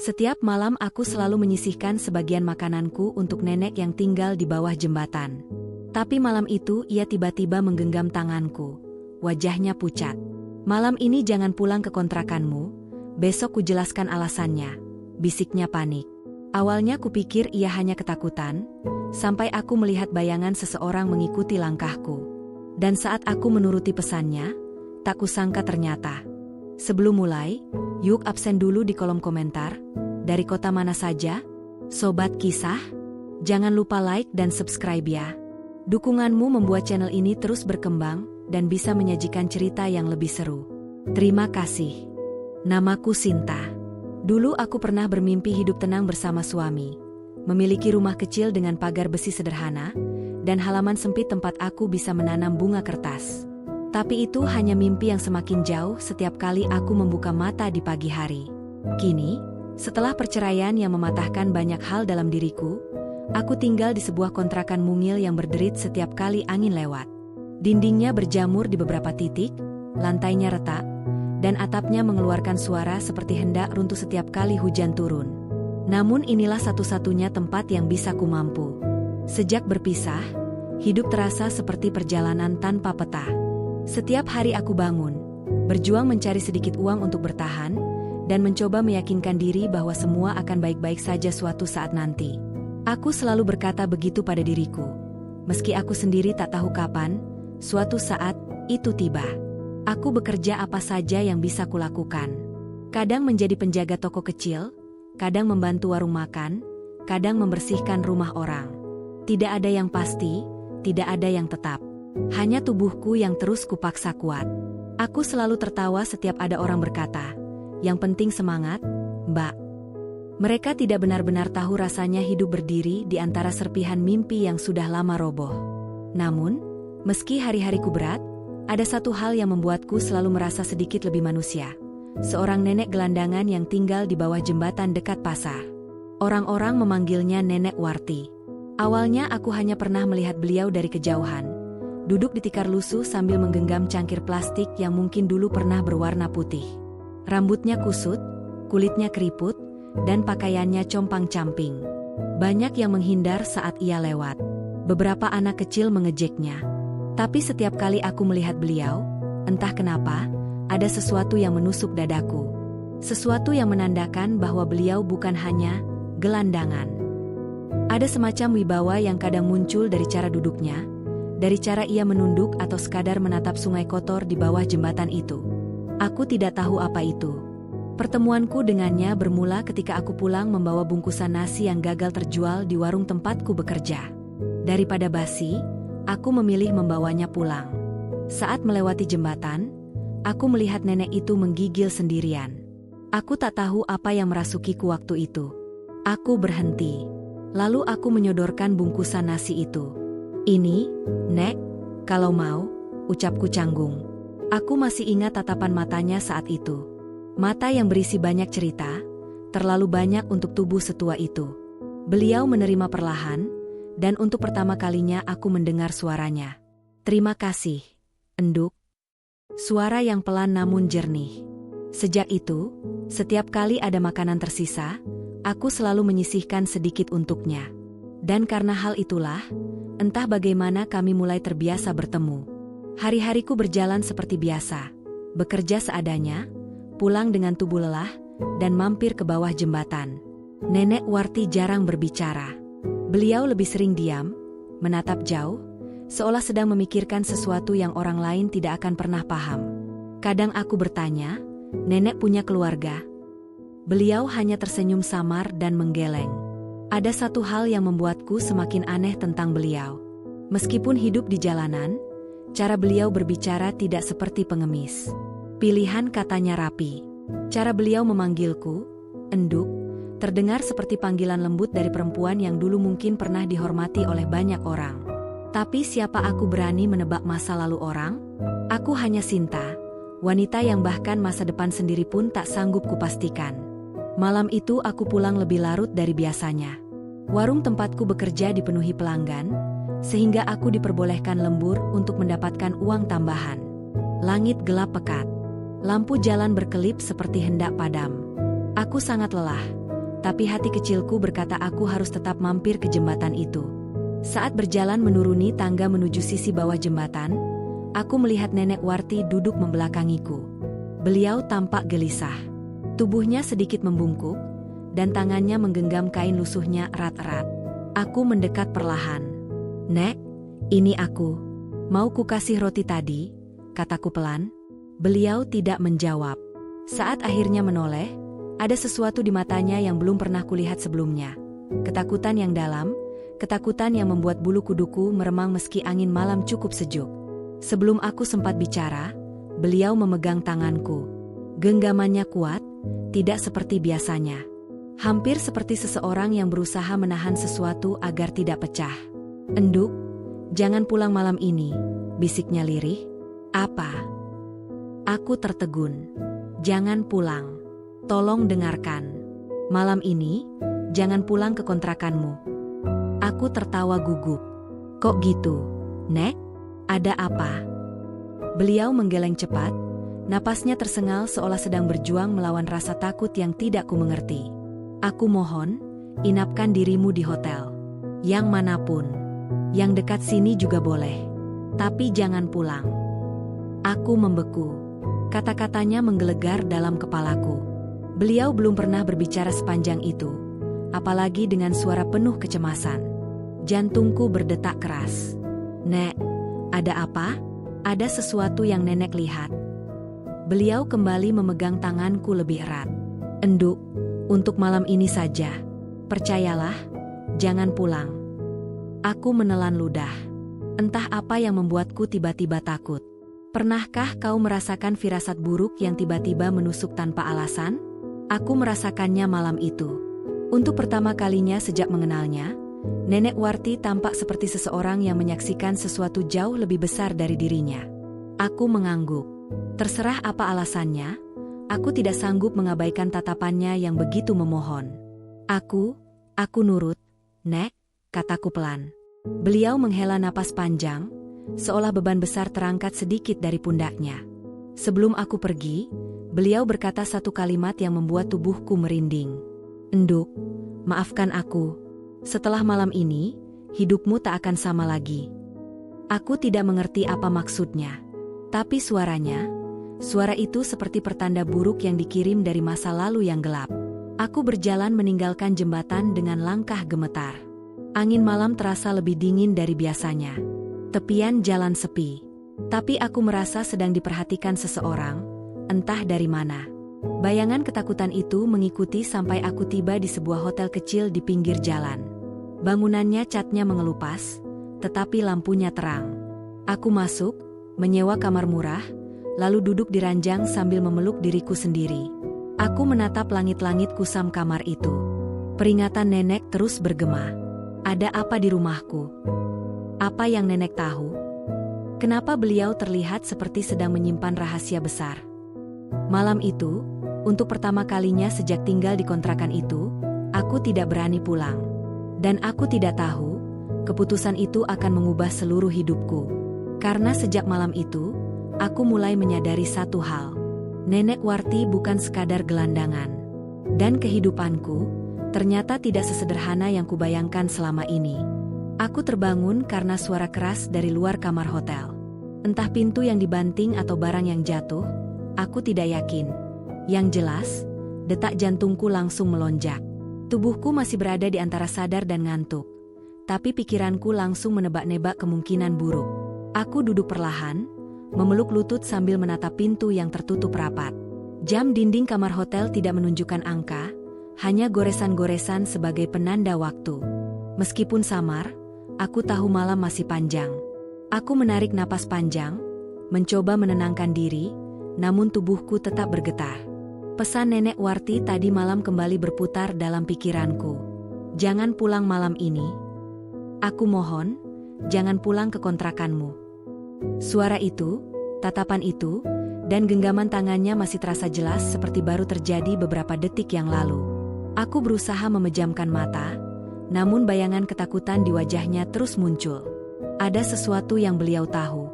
Setiap malam aku selalu menyisihkan sebagian makananku untuk nenek yang tinggal di bawah jembatan. Tapi malam itu ia tiba-tiba menggenggam tanganku. Wajahnya pucat. "Malam ini jangan pulang ke kontrakanmu, besok kujelaskan alasannya," bisiknya panik. Awalnya kupikir ia hanya ketakutan, sampai aku melihat bayangan seseorang mengikuti langkahku. Dan saat aku menuruti pesannya, tak kusangka ternyata. Sebelum mulai, yuk absen dulu di kolom komentar. Dari kota mana saja? Sobat Kisah? Jangan lupa like dan subscribe ya. Dukunganmu membuat channel ini terus berkembang dan bisa menyajikan cerita yang lebih seru. Terima kasih. Namaku Sinta. Dulu aku pernah bermimpi hidup tenang bersama suami. Memiliki rumah kecil dengan pagar besi sederhana, dan halaman sempit tempat aku bisa menanam bunga kertas. Tapi itu hanya mimpi yang semakin jauh setiap kali aku membuka mata di pagi hari. Kini, setelah perceraian yang mematahkan banyak hal dalam diriku, aku tinggal di sebuah kontrakan mungil yang berderit setiap kali angin lewat. Dindingnya berjamur di beberapa titik, lantainya retak, dan atapnya mengeluarkan suara seperti hendak runtuh setiap kali hujan turun. Namun inilah satu-satunya tempat yang bisa ku mampu. Sejak berpisah, hidup terasa seperti perjalanan tanpa peta. Setiap hari aku bangun, berjuang mencari sedikit uang untuk bertahan, dan mencoba meyakinkan diri bahwa semua akan baik-baik saja suatu saat nanti. Aku selalu berkata begitu pada diriku. Meski aku sendiri tak tahu kapan, suatu saat itu tiba. Aku bekerja apa saja yang bisa kulakukan. Kadang menjadi penjaga toko kecil, kadang membantu warung makan, kadang membersihkan rumah orang. Tidak ada yang pasti, tidak ada yang tetap. Hanya tubuhku yang terus kupaksa kuat. Aku selalu tertawa setiap ada orang berkata, "Yang penting semangat, Mbak." Mereka tidak benar-benar tahu rasanya hidup berdiri di antara serpihan mimpi yang sudah lama roboh. Namun, meski hari-hariku berat, ada satu hal yang membuatku selalu merasa sedikit lebih manusia. Seorang nenek gelandangan yang tinggal di bawah jembatan dekat pasar. Orang-orang memanggilnya Nenek Warti. Awalnya aku hanya pernah melihat beliau dari kejauhan. Duduk di tikar lusuh sambil menggenggam cangkir plastik yang mungkin dulu pernah berwarna putih. Rambutnya kusut, kulitnya keriput, dan pakaiannya compang-camping. Banyak yang menghindar saat ia lewat. Beberapa anak kecil mengejeknya. Tapi setiap kali aku melihat beliau, entah kenapa, ada sesuatu yang menusuk dadaku. Sesuatu yang menandakan bahwa beliau bukan hanya gelandangan. Ada semacam wibawa yang kadang muncul dari cara duduknya, dari cara ia menunduk atau sekadar menatap sungai kotor di bawah jembatan itu. Aku tidak tahu apa itu. Pertemuanku dengannya bermula ketika aku pulang membawa bungkusan nasi yang gagal terjual di warung tempatku bekerja. Daripada basi, aku memilih membawanya pulang. Saat melewati jembatan, aku melihat nenek itu menggigil sendirian. Aku tak tahu apa yang merasukiku waktu itu. Aku berhenti. Lalu aku menyodorkan bungkusan nasi itu. "Ini, Nek, kalau mau," ucapku canggung. Aku masih ingat tatapan matanya saat itu. Mata yang berisi banyak cerita, terlalu banyak untuk tubuh setua itu. Beliau menerima perlahan, dan untuk pertama kalinya aku mendengar suaranya. "Terima kasih, Enduk." Suara yang pelan namun jernih. Sejak itu, setiap kali ada makanan tersisa, aku selalu menyisihkan sedikit untuknya. Dan karena hal itulah, entah bagaimana kami mulai terbiasa bertemu. Hari-hariku berjalan seperti biasa. Bekerja seadanya, pulang dengan tubuh lelah, dan mampir ke bawah jembatan. Nenek Warti jarang berbicara. Beliau lebih sering diam, menatap jauh, seolah sedang memikirkan sesuatu yang orang lain tidak akan pernah paham. Kadang aku bertanya, "Nenek punya keluarga?" Beliau hanya tersenyum samar dan menggeleng. Ada satu hal yang membuatku semakin aneh tentang beliau. Meskipun hidup di jalanan, cara beliau berbicara tidak seperti pengemis. Pilihan katanya rapi. Cara beliau memanggilku, "Enduk," terdengar seperti panggilan lembut dari perempuan yang dulu mungkin pernah dihormati oleh banyak orang. Tapi siapa aku berani menebak masa lalu orang? Aku hanya Sinta, wanita yang bahkan masa depan sendiri pun tak sanggup kupastikan. Malam itu aku pulang lebih larut dari biasanya. Warung tempatku bekerja dipenuhi pelanggan, sehingga aku diperbolehkan lembur untuk mendapatkan uang tambahan. Langit gelap pekat. Lampu jalan berkelip seperti hendak padam. Aku sangat lelah, Tapi hati kecilku berkata aku harus tetap mampir ke jembatan itu. Saat berjalan menuruni tangga menuju sisi bawah jembatan, aku melihat Nenek Warti duduk membelakangiku. Beliau tampak gelisah. Tubuhnya sedikit membungkuk, dan tangannya menggenggam kain lusuhnya erat-erat. Aku mendekat perlahan. "Nek, ini aku. Mau ku kasih roti tadi?" kataku pelan. Beliau tidak menjawab. Saat akhirnya menoleh, ada sesuatu di matanya yang belum pernah kulihat sebelumnya. Ketakutan yang dalam, ketakutan yang membuat bulu kuduku meremang meski angin malam cukup sejuk. Sebelum aku sempat bicara, beliau memegang tanganku. Genggamannya kuat, tidak seperti biasanya. Hampir seperti seseorang yang berusaha menahan sesuatu agar tidak pecah. "Enduk, jangan pulang malam ini," bisiknya lirih. "Apa?" Aku tertegun. "Jangan pulang. Tolong dengarkan. Malam ini, jangan pulang ke kontrakanmu." Aku tertawa gugup. "Kok gitu, Nek? Ada apa?" Beliau menggeleng cepat, napasnya tersengal seolah sedang berjuang melawan rasa takut yang tidak ku mengerti. "Aku mohon, inapkan dirimu di hotel. Yang manapun. Yang dekat sini juga boleh. Tapi jangan pulang." Aku membeku. Kata-katanya menggelegar dalam kepalaku. Beliau belum pernah berbicara sepanjang itu, apalagi dengan suara penuh kecemasan. Jantungku berdetak keras. "Nek, ada apa? Ada sesuatu yang Nenek lihat?" Beliau kembali memegang tanganku lebih erat. "Enduk, untuk malam ini saja. Percayalah, jangan pulang." Aku menelan ludah. Entah apa yang membuatku tiba-tiba takut. Pernahkah kau merasakan firasat buruk yang tiba-tiba menusuk tanpa alasan? Aku merasakannya malam itu. Untuk pertama kalinya sejak mengenalnya, Nenek Warti tampak seperti seseorang yang menyaksikan sesuatu jauh lebih besar dari dirinya. Aku mengangguk. Terserah apa alasannya, aku tidak sanggup mengabaikan tatapannya yang begitu memohon. Aku nurut, Nek," kataku pelan. Beliau menghela napas panjang, seolah beban besar terangkat sedikit dari pundaknya. Sebelum aku pergi, beliau berkata satu kalimat yang membuat tubuhku merinding. "Enduk, maafkan aku. Setelah malam ini, hidupmu tak akan sama lagi." Aku tidak mengerti apa maksudnya. Tapi suara itu seperti pertanda buruk yang dikirim dari masa lalu yang gelap. Aku berjalan meninggalkan jembatan dengan langkah gemetar. Angin malam terasa lebih dingin dari biasanya. Tepian jalan sepi. Tapi aku merasa sedang diperhatikan seseorang, entah dari mana. Bayangan ketakutan itu mengikuti sampai aku tiba di sebuah hotel kecil di pinggir jalan. Bangunannya catnya mengelupas, tetapi lampunya terang. Aku masuk, menyewa kamar murah, lalu duduk di ranjang sambil memeluk diriku sendiri. Aku menatap langit-langit kusam kamar itu. Peringatan Nenek terus bergema. Ada apa di rumahku? Apa yang Nenek tahu? Kenapa beliau terlihat seperti sedang menyimpan rahasia besar? Malam itu, untuk pertama kalinya sejak tinggal di kontrakan itu, aku tidak berani pulang. Dan aku tidak tahu, keputusan itu akan mengubah seluruh hidupku. Karena sejak malam itu, aku mulai menyadari satu hal. Nenek Warti bukan sekadar gelandangan. Dan kehidupanku, ternyata tidak sesederhana yang kubayangkan selama ini. Aku terbangun karena suara keras dari luar kamar hotel. Entah pintu yang dibanting atau barang yang jatuh, aku tidak yakin. Yang jelas, detak jantungku langsung melonjak. Tubuhku masih berada di antara sadar dan ngantuk. Tapi pikiranku langsung menebak-nebak kemungkinan buruk. Aku duduk perlahan, memeluk lutut sambil menatap pintu yang tertutup rapat. Jam dinding kamar hotel tidak menunjukkan angka, hanya goresan-goresan sebagai penanda waktu. Meskipun samar, aku tahu malam masih panjang. Aku menarik napas panjang, mencoba menenangkan diri, namun tubuhku tetap bergetar. Pesan Nenek Warti tadi malam kembali berputar dalam pikiranku. Jangan pulang malam ini. Aku mohon, jangan pulang ke kontrakanmu. Suara itu, tatapan itu, dan genggaman tangannya masih terasa jelas seperti baru terjadi beberapa detik yang lalu. Aku berusaha memejamkan mata, namun bayangan ketakutan di wajahnya terus muncul. Ada sesuatu yang beliau tahu,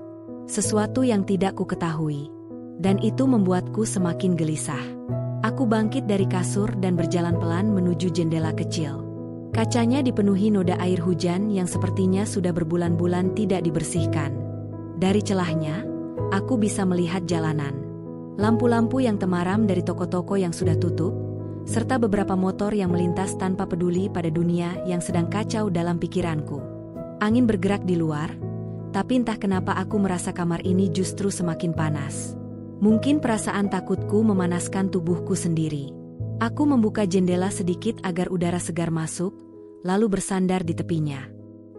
sesuatu yang tidak ku ketahui, dan itu membuatku semakin gelisah. Aku Aku bangkit dari kasur dan berjalan pelan menuju jendela kecil. Kacanya dipenuhi noda air hujan yang sepertinya sudah berbulan-bulan tidak dibersihkan. Dari celahnya, aku bisa melihat jalanan. Lampu-lampu yang temaram dari toko-toko yang sudah tutup, serta beberapa motor yang melintas tanpa peduli pada dunia yang sedang kacau dalam pikiranku. Angin bergerak di luar, tapi entah kenapa aku merasa kamar ini justru semakin panas. Mungkin perasaan takutku memanaskan tubuhku sendiri. Aku membuka jendela sedikit agar udara segar masuk, lalu bersandar di tepinya.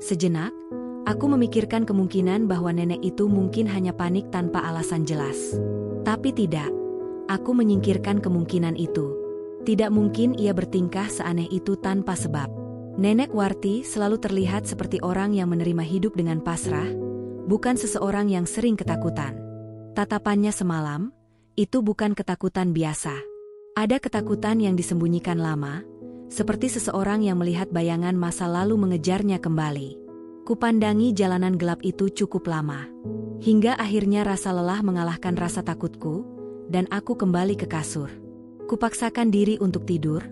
Sejenak, aku memikirkan kemungkinan bahwa nenek itu mungkin hanya panik tanpa alasan jelas. Tapi tidak, aku menyingkirkan kemungkinan itu. Tidak mungkin ia bertingkah seaneh itu tanpa sebab. Nenek Warti selalu terlihat seperti orang yang menerima hidup dengan pasrah, bukan seseorang yang sering ketakutan. Tatapannya semalam, itu bukan ketakutan biasa. Ada ketakutan yang disembunyikan lama, seperti seseorang yang melihat bayangan masa lalu mengejarnya kembali. Kupandangi jalanan gelap itu cukup lama. Hingga akhirnya rasa lelah mengalahkan rasa takutku, dan aku kembali ke kasur. Kupaksakan diri untuk tidur,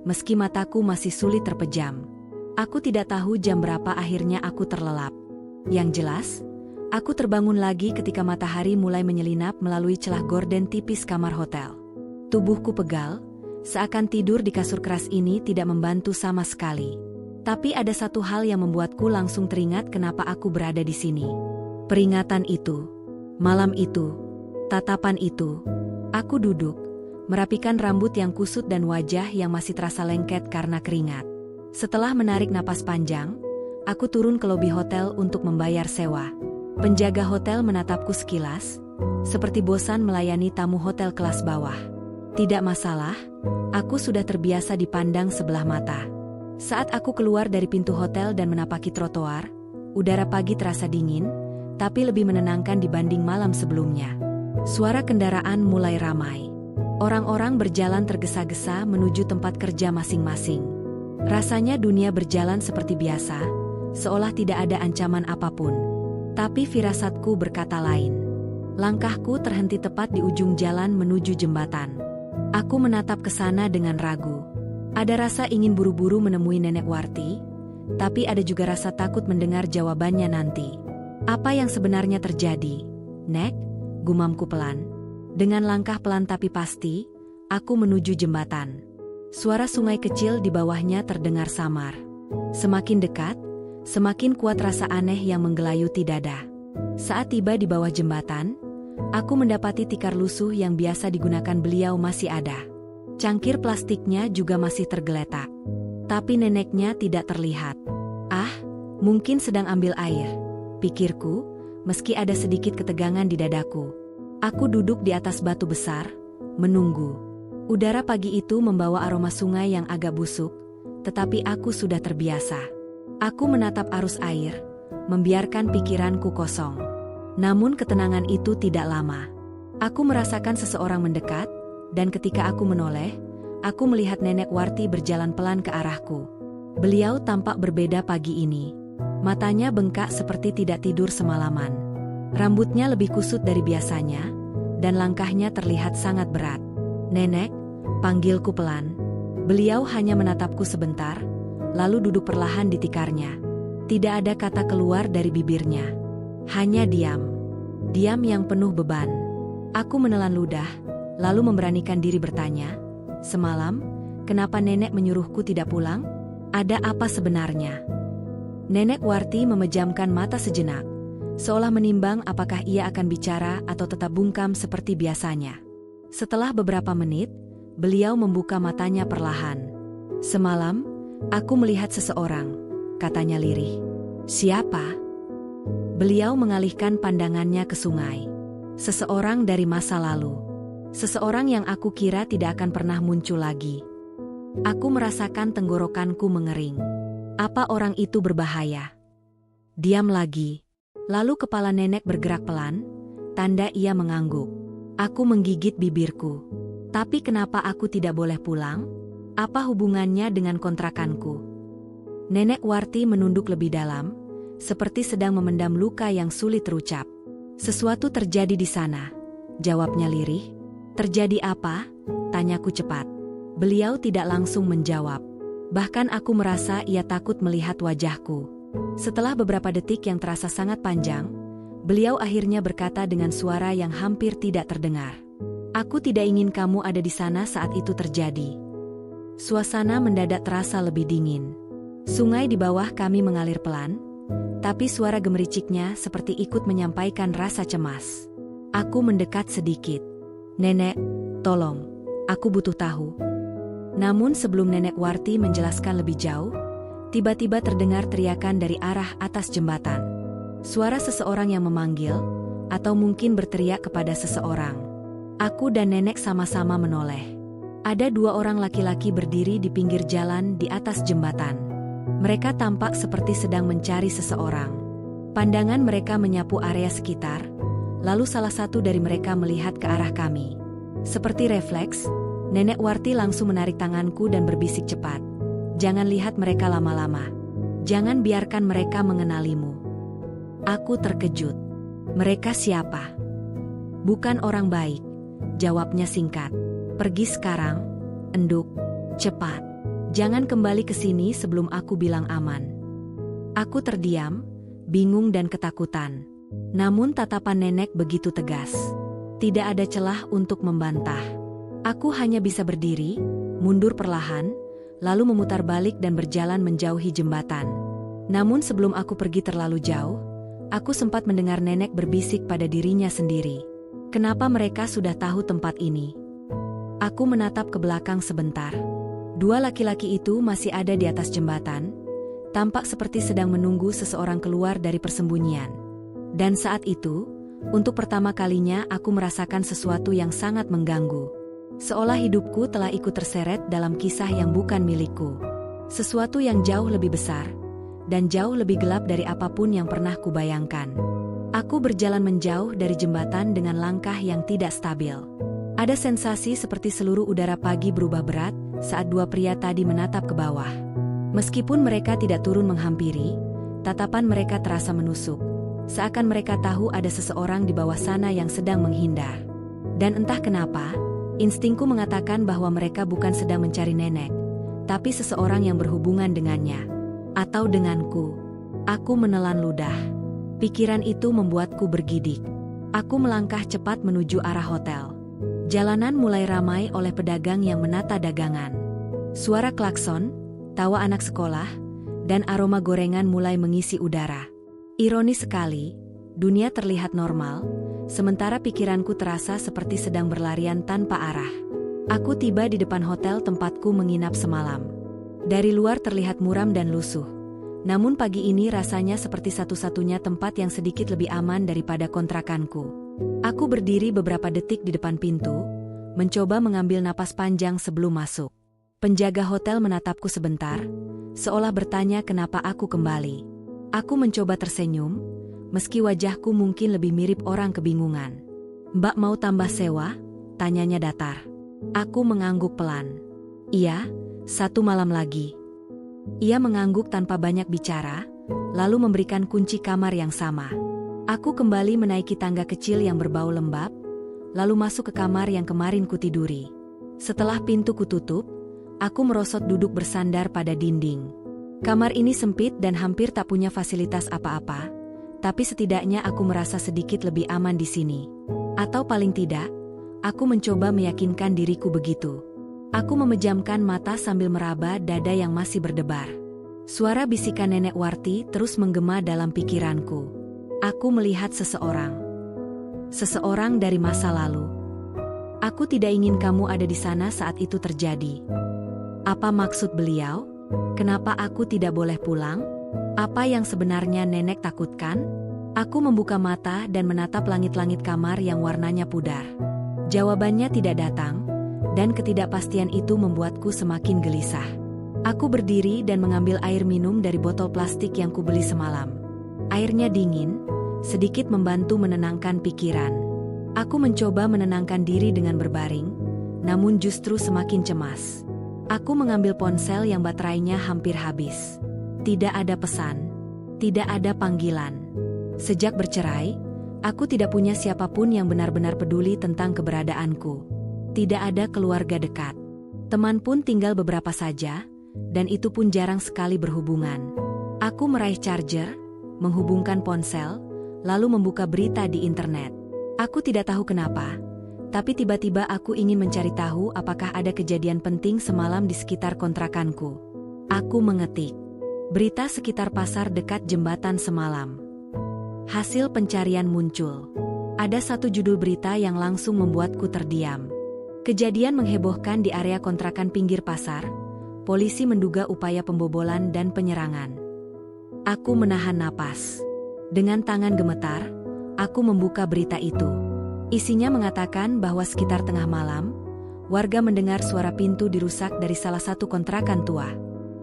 meski mataku masih sulit terpejam. Aku tidak tahu jam berapa akhirnya aku terlelap. Yang jelas, aku terbangun lagi ketika matahari mulai menyelinap melalui celah gorden tipis kamar hotel. Tubuhku pegal, seakan tidur di kasur keras ini tidak membantu sama sekali. Tapi ada satu hal yang membuatku langsung teringat kenapa aku berada di sini. Peringatan itu, malam itu, tatapan itu. Aku duduk, merapikan rambut yang kusut dan wajah yang masih terasa lengket karena keringat. Setelah menarik napas panjang, aku turun ke lobi hotel untuk membayar sewa. Penjaga hotel menatapku sekilas, seperti bosan melayani tamu hotel kelas bawah. Tidak masalah, aku sudah terbiasa dipandang sebelah mata. Saat aku keluar dari pintu hotel dan menapaki trotoar, udara pagi terasa dingin, tapi lebih menenangkan dibanding malam sebelumnya. Suara kendaraan mulai ramai. Orang-orang berjalan tergesa-gesa menuju tempat kerja masing-masing. Rasanya dunia berjalan seperti biasa, seolah tidak ada ancaman apapun. Tapi firasatku berkata lain. Langkahku terhenti tepat di ujung jalan menuju jembatan. Aku menatap ke sana dengan ragu. Ada rasa ingin buru-buru menemui Nenek Warti, tapi ada juga rasa takut mendengar jawabannya nanti. Apa yang sebenarnya terjadi? Nek, gumamku pelan. Dengan langkah pelan tapi pasti, aku menuju jembatan. Suara sungai kecil di bawahnya terdengar samar. Semakin dekat, semakin kuat rasa aneh yang menggelayuti dada. Saat tiba di bawah jembatan, aku mendapati tikar lusuh yang biasa digunakan beliau masih ada. Cangkir plastiknya juga masih tergeletak. Tapi neneknya tidak terlihat. Ah, mungkin sedang ambil air, pikirku, meski ada sedikit ketegangan di dadaku. Aku duduk di atas batu besar, menunggu. Udara pagi itu membawa aroma sungai yang agak busuk, tetapi aku sudah terbiasa. Aku menatap arus air, membiarkan pikiranku kosong. Namun ketenangan itu tidak lama. Aku merasakan seseorang mendekat, dan ketika aku menoleh, aku melihat Nenek Warti berjalan pelan ke arahku. Beliau tampak berbeda pagi ini. Matanya bengkak seperti tidak tidur semalaman. Rambutnya lebih kusut dari biasanya, dan langkahnya terlihat sangat berat. Nenek, panggilku pelan. Beliau hanya menatapku sebentar, lalu duduk perlahan di tikarnya. Tidak ada kata keluar dari bibirnya. Hanya diam. Diam yang penuh beban. Aku menelan ludah, lalu memberanikan diri bertanya, "Semalam, kenapa nenek menyuruhku tidak pulang? Ada apa sebenarnya?" Nenek Warti memejamkan mata sejenak, seolah menimbang apakah ia akan bicara atau tetap bungkam seperti biasanya. Setelah beberapa menit, beliau membuka matanya perlahan. "Semalam, aku melihat seseorang," katanya lirih. "Siapa?" Beliau mengalihkan pandangannya ke sungai. "Seseorang dari masa lalu. Seseorang yang aku kira tidak akan pernah muncul lagi." Aku merasakan tenggorokanku mengering. Apa orang itu berbahaya? Diam lagi. Lalu kepala nenek bergerak pelan, tanda ia mengangguk. Aku menggigit bibirku. Tapi kenapa aku tidak boleh pulang? Apa hubungannya dengan kontrakanku? Nenek Warti menunduk lebih dalam, seperti sedang memendam luka yang sulit terucap. "Sesuatu terjadi di sana," jawabnya lirih. "Terjadi apa?" Tanyaku cepat. Beliau tidak langsung menjawab. Bahkan aku merasa ia takut melihat wajahku. Setelah beberapa detik yang terasa sangat panjang, beliau akhirnya berkata dengan suara yang hampir tidak terdengar. Aku tidak ingin kamu ada di sana saat itu terjadi. Suasana mendadak terasa lebih dingin. Sungai di bawah kami mengalir pelan, tapi suara gemericiknya seperti ikut menyampaikan rasa cemas. Aku mendekat sedikit. Nenek, tolong, aku butuh tahu. Namun sebelum Nenek Warti menjelaskan lebih jauh, tiba-tiba terdengar teriakan dari arah atas jembatan. Suara seseorang yang memanggil, atau mungkin berteriak kepada seseorang. Aku dan Nenek sama-sama menoleh. Ada 2 orang laki-laki berdiri di pinggir jalan di atas jembatan. Mereka tampak seperti sedang mencari seseorang. Pandangan mereka menyapu area sekitar, lalu salah satu dari mereka melihat ke arah kami. Seperti refleks, Nenek Warti langsung menarik tanganku dan berbisik cepat. Jangan lihat mereka lama-lama. Jangan biarkan mereka mengenalimu. Aku terkejut. Mereka siapa? Bukan orang baik, jawabnya singkat. Pergi sekarang, Enduk, cepat. Jangan kembali ke sini sebelum aku bilang aman. Aku terdiam, bingung dan ketakutan. Namun tatapan Nenek begitu tegas. Tidak ada celah untuk membantah. Aku hanya bisa berdiri, mundur perlahan, lalu memutar balik dan berjalan menjauhi jembatan. Namun sebelum aku pergi terlalu jauh, aku sempat mendengar Nenek berbisik pada dirinya sendiri. Kenapa mereka sudah tahu tempat ini? Aku menatap ke belakang sebentar. 2 laki-laki itu masih ada di atas jembatan, tampak seperti sedang menunggu seseorang keluar dari persembunyian. Dan saat itu, untuk pertama kalinya aku merasakan sesuatu yang sangat mengganggu. Seolah hidupku telah ikut terseret dalam kisah yang bukan milikku. Sesuatu yang jauh lebih besar, dan jauh lebih gelap dari apapun yang pernah kubayangkan. Aku berjalan menjauh dari jembatan dengan langkah yang tidak stabil. Ada sensasi seperti seluruh udara pagi berubah berat saat 2 pria tadi menatap ke bawah. Meskipun mereka tidak turun menghampiri, tatapan mereka terasa menusuk. Seakan mereka tahu ada seseorang di bawah sana yang sedang menghindar. Dan entah kenapa, instingku mengatakan bahwa mereka bukan sedang mencari Nenek, tapi seseorang yang berhubungan dengannya. Atau denganku. Aku menelan ludah. Pikiran itu membuatku bergidik. Aku melangkah cepat menuju arah hotel. Jalanan mulai ramai oleh pedagang yang menata dagangan. Suara klakson, tawa anak sekolah, dan aroma gorengan mulai mengisi udara. Ironis sekali, dunia terlihat normal, sementara pikiranku terasa seperti sedang berlarian tanpa arah. Aku tiba di depan hotel tempatku menginap semalam. Dari luar terlihat muram dan lusuh. Namun pagi ini rasanya seperti satu-satunya tempat yang sedikit lebih aman daripada kontrakanku. Aku berdiri beberapa detik di depan pintu, mencoba mengambil napas panjang sebelum masuk. Penjaga hotel menatapku sebentar, seolah bertanya kenapa aku kembali. Aku mencoba tersenyum, meski wajahku mungkin lebih mirip orang kebingungan. "Mbak mau tambah sewa?" tanyanya datar. Aku mengangguk pelan. "Iya, 1 malam lagi." Ia mengangguk tanpa banyak bicara, lalu memberikan kunci kamar yang sama. Aku kembali menaiki tangga kecil yang berbau lembab, lalu masuk ke kamar yang kemarin kutiduri. Setelah pintu kututup, aku merosot duduk bersandar pada dinding. Kamar ini sempit dan hampir tak punya fasilitas apa-apa, tapi setidaknya aku merasa sedikit lebih aman di sini. Atau paling tidak, aku mencoba meyakinkan diriku begitu. Aku memejamkan mata sambil meraba dada yang masih berdebar. Suara bisikan Nenek Warti terus menggema dalam pikiranku. Aku melihat seseorang. Seseorang dari masa lalu. Aku tidak ingin kamu ada di sana saat itu terjadi. Apa maksud beliau? Kenapa aku tidak boleh pulang? Apa yang sebenarnya Nenek takutkan? Aku membuka mata dan menatap langit-langit kamar yang warnanya pudar. Jawabannya tidak datang, dan ketidakpastian itu membuatku semakin gelisah. Aku berdiri dan mengambil air minum dari botol plastik yang kubeli semalam. Airnya dingin, sedikit membantu menenangkan pikiran. Aku mencoba menenangkan diri dengan berbaring, namun justru semakin cemas. Aku mengambil ponsel yang baterainya hampir habis. Tidak ada pesan, tidak ada panggilan. Sejak bercerai, aku tidak punya siapapun yang benar-benar peduli tentang keberadaanku. Tidak ada keluarga dekat. Teman pun tinggal beberapa saja, dan itu pun jarang sekali berhubungan. Aku meraih charger, menghubungkan ponsel, lalu membuka berita di internet. Aku tidak tahu kenapa, tapi tiba-tiba aku ingin mencari tahu apakah ada kejadian penting semalam di sekitar kontrakanku. Aku mengetik, berita sekitar pasar dekat jembatan semalam. Hasil pencarian muncul. Ada satu judul berita yang langsung membuatku terdiam. Kejadian menghebohkan di area kontrakan pinggir pasar. Polisi menduga upaya pembobolan dan penyerangan. Aku menahan napas. Dengan tangan gemetar, aku membuka berita itu. Isinya mengatakan bahwa sekitar tengah malam, warga mendengar suara pintu dirusak dari salah satu kontrakan tua.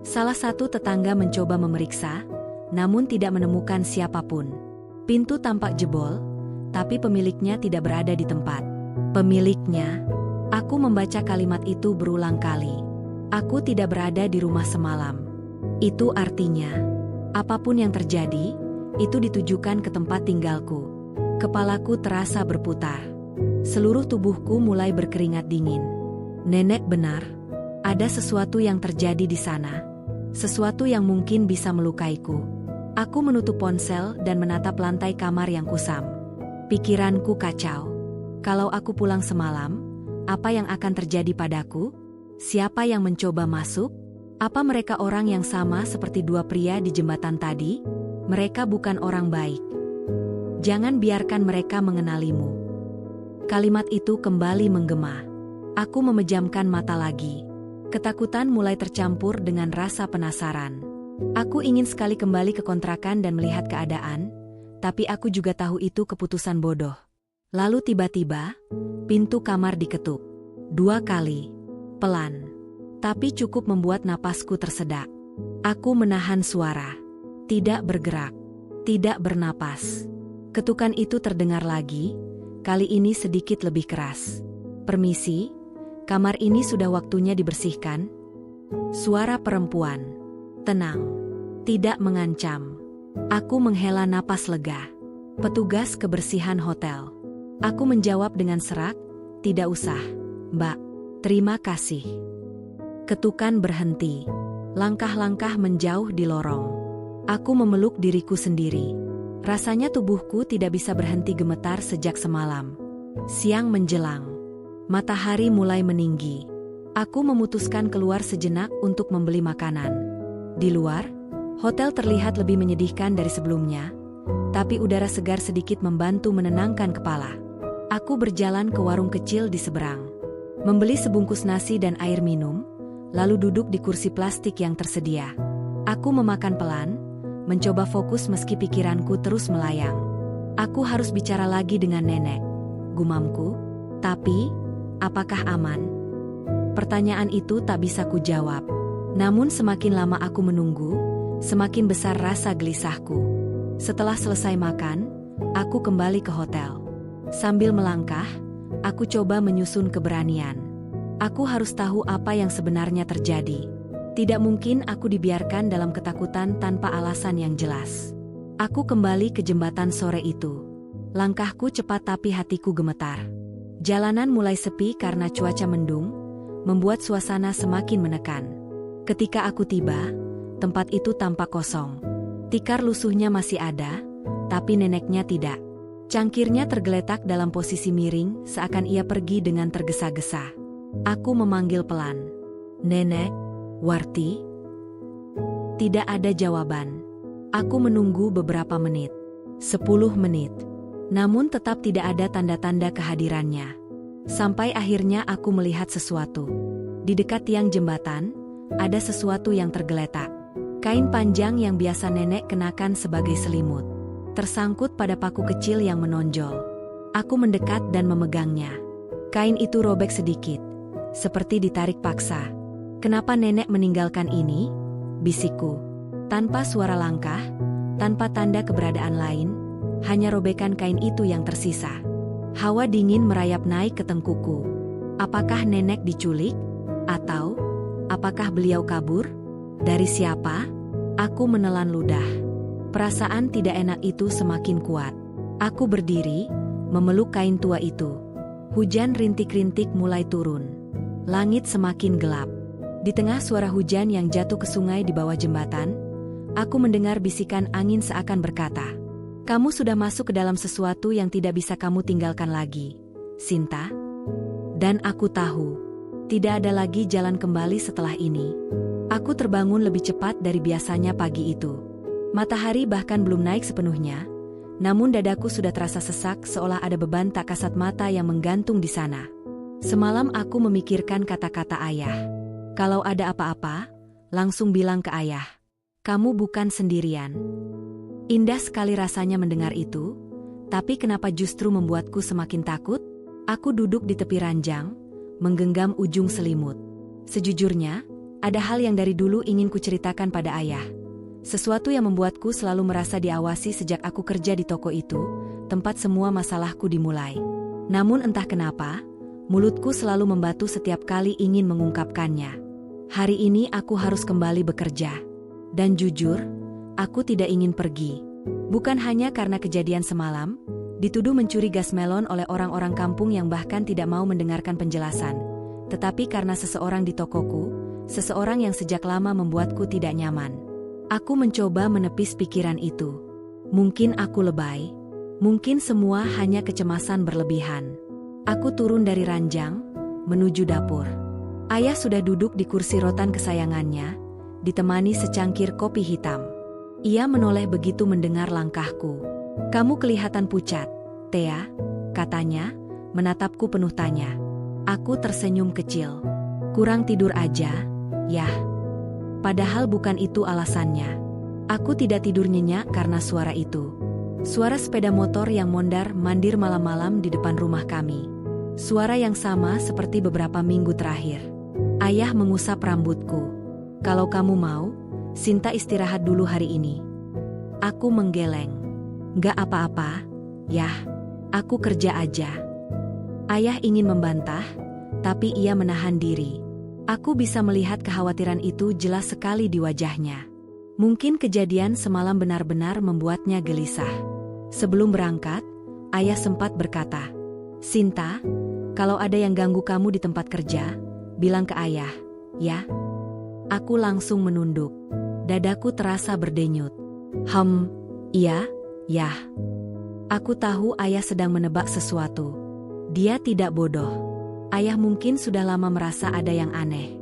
Salah satu tetangga mencoba memeriksa, namun tidak menemukan siapapun. Pintu tampak jebol, tapi pemiliknya tidak berada di tempat. Pemiliknya, aku membaca kalimat itu berulang kali. Aku tidak berada di rumah semalam. Itu artinya, apapun yang terjadi, itu ditujukan ke tempat tinggalku. Kepalaku terasa berputar. Seluruh tubuhku mulai berkeringat dingin. Nenek benar. Ada sesuatu yang terjadi di sana. Sesuatu yang mungkin bisa melukaiku. Aku menutup ponsel dan menatap lantai kamar yang kusam. Pikiranku kacau. Kalau aku pulang semalam, apa yang akan terjadi padaku? Siapa yang mencoba masuk? Apa mereka orang yang sama seperti dua pria di jembatan tadi? Mereka bukan orang baik. Jangan biarkan mereka mengenalimu. Kalimat itu kembali menggema. Aku memejamkan mata lagi. Ketakutan mulai tercampur dengan rasa penasaran. Aku ingin sekali kembali ke kontrakan dan melihat keadaan, tapi aku juga tahu itu keputusan bodoh. Lalu tiba-tiba, pintu kamar diketuk. 2 kali. Pelan. Tapi cukup membuat napasku tersedak. Aku menahan suara. Tidak bergerak. Tidak bernapas. Ketukan itu terdengar lagi, kali ini sedikit lebih keras. Permisi, kamar ini sudah waktunya dibersihkan. Suara perempuan. Tenang. Tidak mengancam. Aku menghela napas lega. Petugas kebersihan hotel. Aku menjawab dengan serak, tidak usah, Mbak. Terima kasih. Ketukan berhenti. Langkah-langkah menjauh di lorong. Aku memeluk diriku sendiri. Rasanya tubuhku tidak bisa berhenti gemetar sejak semalam. Siang menjelang. Matahari mulai meninggi. Aku memutuskan keluar sejenak untuk membeli makanan. Di luar, hotel terlihat lebih menyedihkan dari sebelumnya, tapi udara segar sedikit membantu menenangkan kepala. Aku berjalan ke warung kecil di seberang. Membeli sebungkus nasi dan air minum, lalu duduk di kursi plastik yang tersedia. Aku memakan pelan, mencoba fokus meski pikiranku terus melayang. Aku harus bicara lagi dengan nenek, gumamku. Tapi, apakah aman? Pertanyaan itu tak bisa kujawab. Namun semakin lama aku menunggu, semakin besar rasa gelisahku. Setelah selesai makan, aku kembali ke hotel. Sambil melangkah, aku coba menyusun keberanian. Aku harus tahu apa yang sebenarnya terjadi. Tidak mungkin aku dibiarkan dalam ketakutan tanpa alasan yang jelas. Aku kembali ke jembatan sore itu. Langkahku cepat tapi hatiku gemetar. Jalanan mulai sepi karena cuaca mendung, membuat suasana semakin menekan. Ketika aku tiba, tempat itu tampak kosong. Tikar lusuhnya masih ada, tapi neneknya tidak. Cangkirnya tergeletak dalam posisi miring, seakan ia pergi dengan tergesa-gesa. Aku memanggil pelan. Nenek, Warti? Tidak ada jawaban. Aku menunggu beberapa menit. 10 menit. Namun tetap tidak ada tanda-tanda kehadirannya. Sampai akhirnya aku melihat sesuatu. Di dekat tiang jembatan, ada sesuatu yang tergeletak. Kain panjang yang biasa nenek kenakan sebagai selimut. Tersangkut pada paku kecil yang menonjol. Aku mendekat dan memegangnya. Kain itu robek sedikit, seperti ditarik paksa. Kenapa nenek meninggalkan ini? Bisikku. Tanpa suara langkah, tanpa tanda keberadaan lain, hanya robekan kain itu yang tersisa. Hawa dingin merayap naik ke tengkukku. Apakah nenek diculik? Atau apakah beliau kabur? Dari siapa? Aku menelan ludah. Perasaan tidak enak itu semakin kuat. Aku berdiri, memeluk kain tua itu. Hujan rintik-rintik mulai turun. Langit semakin gelap. Di tengah suara hujan yang jatuh ke sungai di bawah jembatan, aku mendengar bisikan angin seakan berkata, "Kamu sudah masuk ke dalam sesuatu yang tidak bisa kamu tinggalkan lagi, Sinta." Dan aku tahu, tidak ada lagi jalan kembali setelah ini. Aku terbangun lebih cepat dari biasanya pagi itu. Matahari bahkan belum naik sepenuhnya, namun dadaku sudah terasa sesak seolah ada beban tak kasat mata yang menggantung di sana. Semalam aku memikirkan kata-kata ayah. Kalau ada apa-apa, langsung bilang ke ayah. Kamu bukan sendirian. Indah sekali rasanya mendengar itu, tapi kenapa justru membuatku semakin takut? Aku duduk di tepi ranjang, menggenggam ujung selimut. Sejujurnya, ada hal yang dari dulu ingin kuceritakan pada ayah. Sesuatu yang membuatku selalu merasa diawasi sejak aku kerja di toko itu, tempat semua masalahku dimulai. Namun entah kenapa, mulutku selalu membatu setiap kali ingin mengungkapkannya. Hari ini aku harus kembali bekerja. Dan jujur, aku tidak ingin pergi. Bukan hanya karena kejadian semalam, dituduh mencuri gas melon oleh orang-orang kampung yang bahkan tidak mau mendengarkan penjelasan, tetapi karena seseorang di tokoku, seseorang yang sejak lama membuatku tidak nyaman. Aku mencoba menepis pikiran itu. Mungkin aku lebay. Mungkin semua hanya kecemasan berlebihan. Aku turun dari ranjang, menuju dapur. Ayah sudah duduk di kursi rotan kesayangannya, ditemani secangkir kopi hitam. Ia menoleh begitu mendengar langkahku. Kamu kelihatan pucat, Thea, katanya, menatapku penuh tanya. Aku tersenyum kecil. Kurang tidur aja, yah. Padahal bukan itu alasannya. Aku tidak tidur nyenyak karena suara itu. Suara sepeda motor yang mondar-mandir malam-malam di depan rumah kami. Suara yang sama seperti beberapa minggu terakhir. Ayah mengusap rambutku. Kalau kamu mau, Sinta istirahat dulu hari ini. Aku menggeleng. Gak apa-apa, yah. Aku kerja aja. Ayah ingin membantah, tapi ia menahan diri. Aku bisa melihat kekhawatiran itu jelas sekali di wajahnya. Mungkin kejadian semalam benar-benar membuatnya gelisah. Sebelum berangkat, ayah sempat berkata, Sinta, kalau ada yang ganggu kamu di tempat kerja, bilang ke ayah, ya? Aku langsung menunduk. Dadaku terasa berdenyut. Iya, yah. Aku tahu ayah sedang menebak sesuatu. Dia tidak bodoh. Ayah mungkin sudah lama merasa ada yang aneh.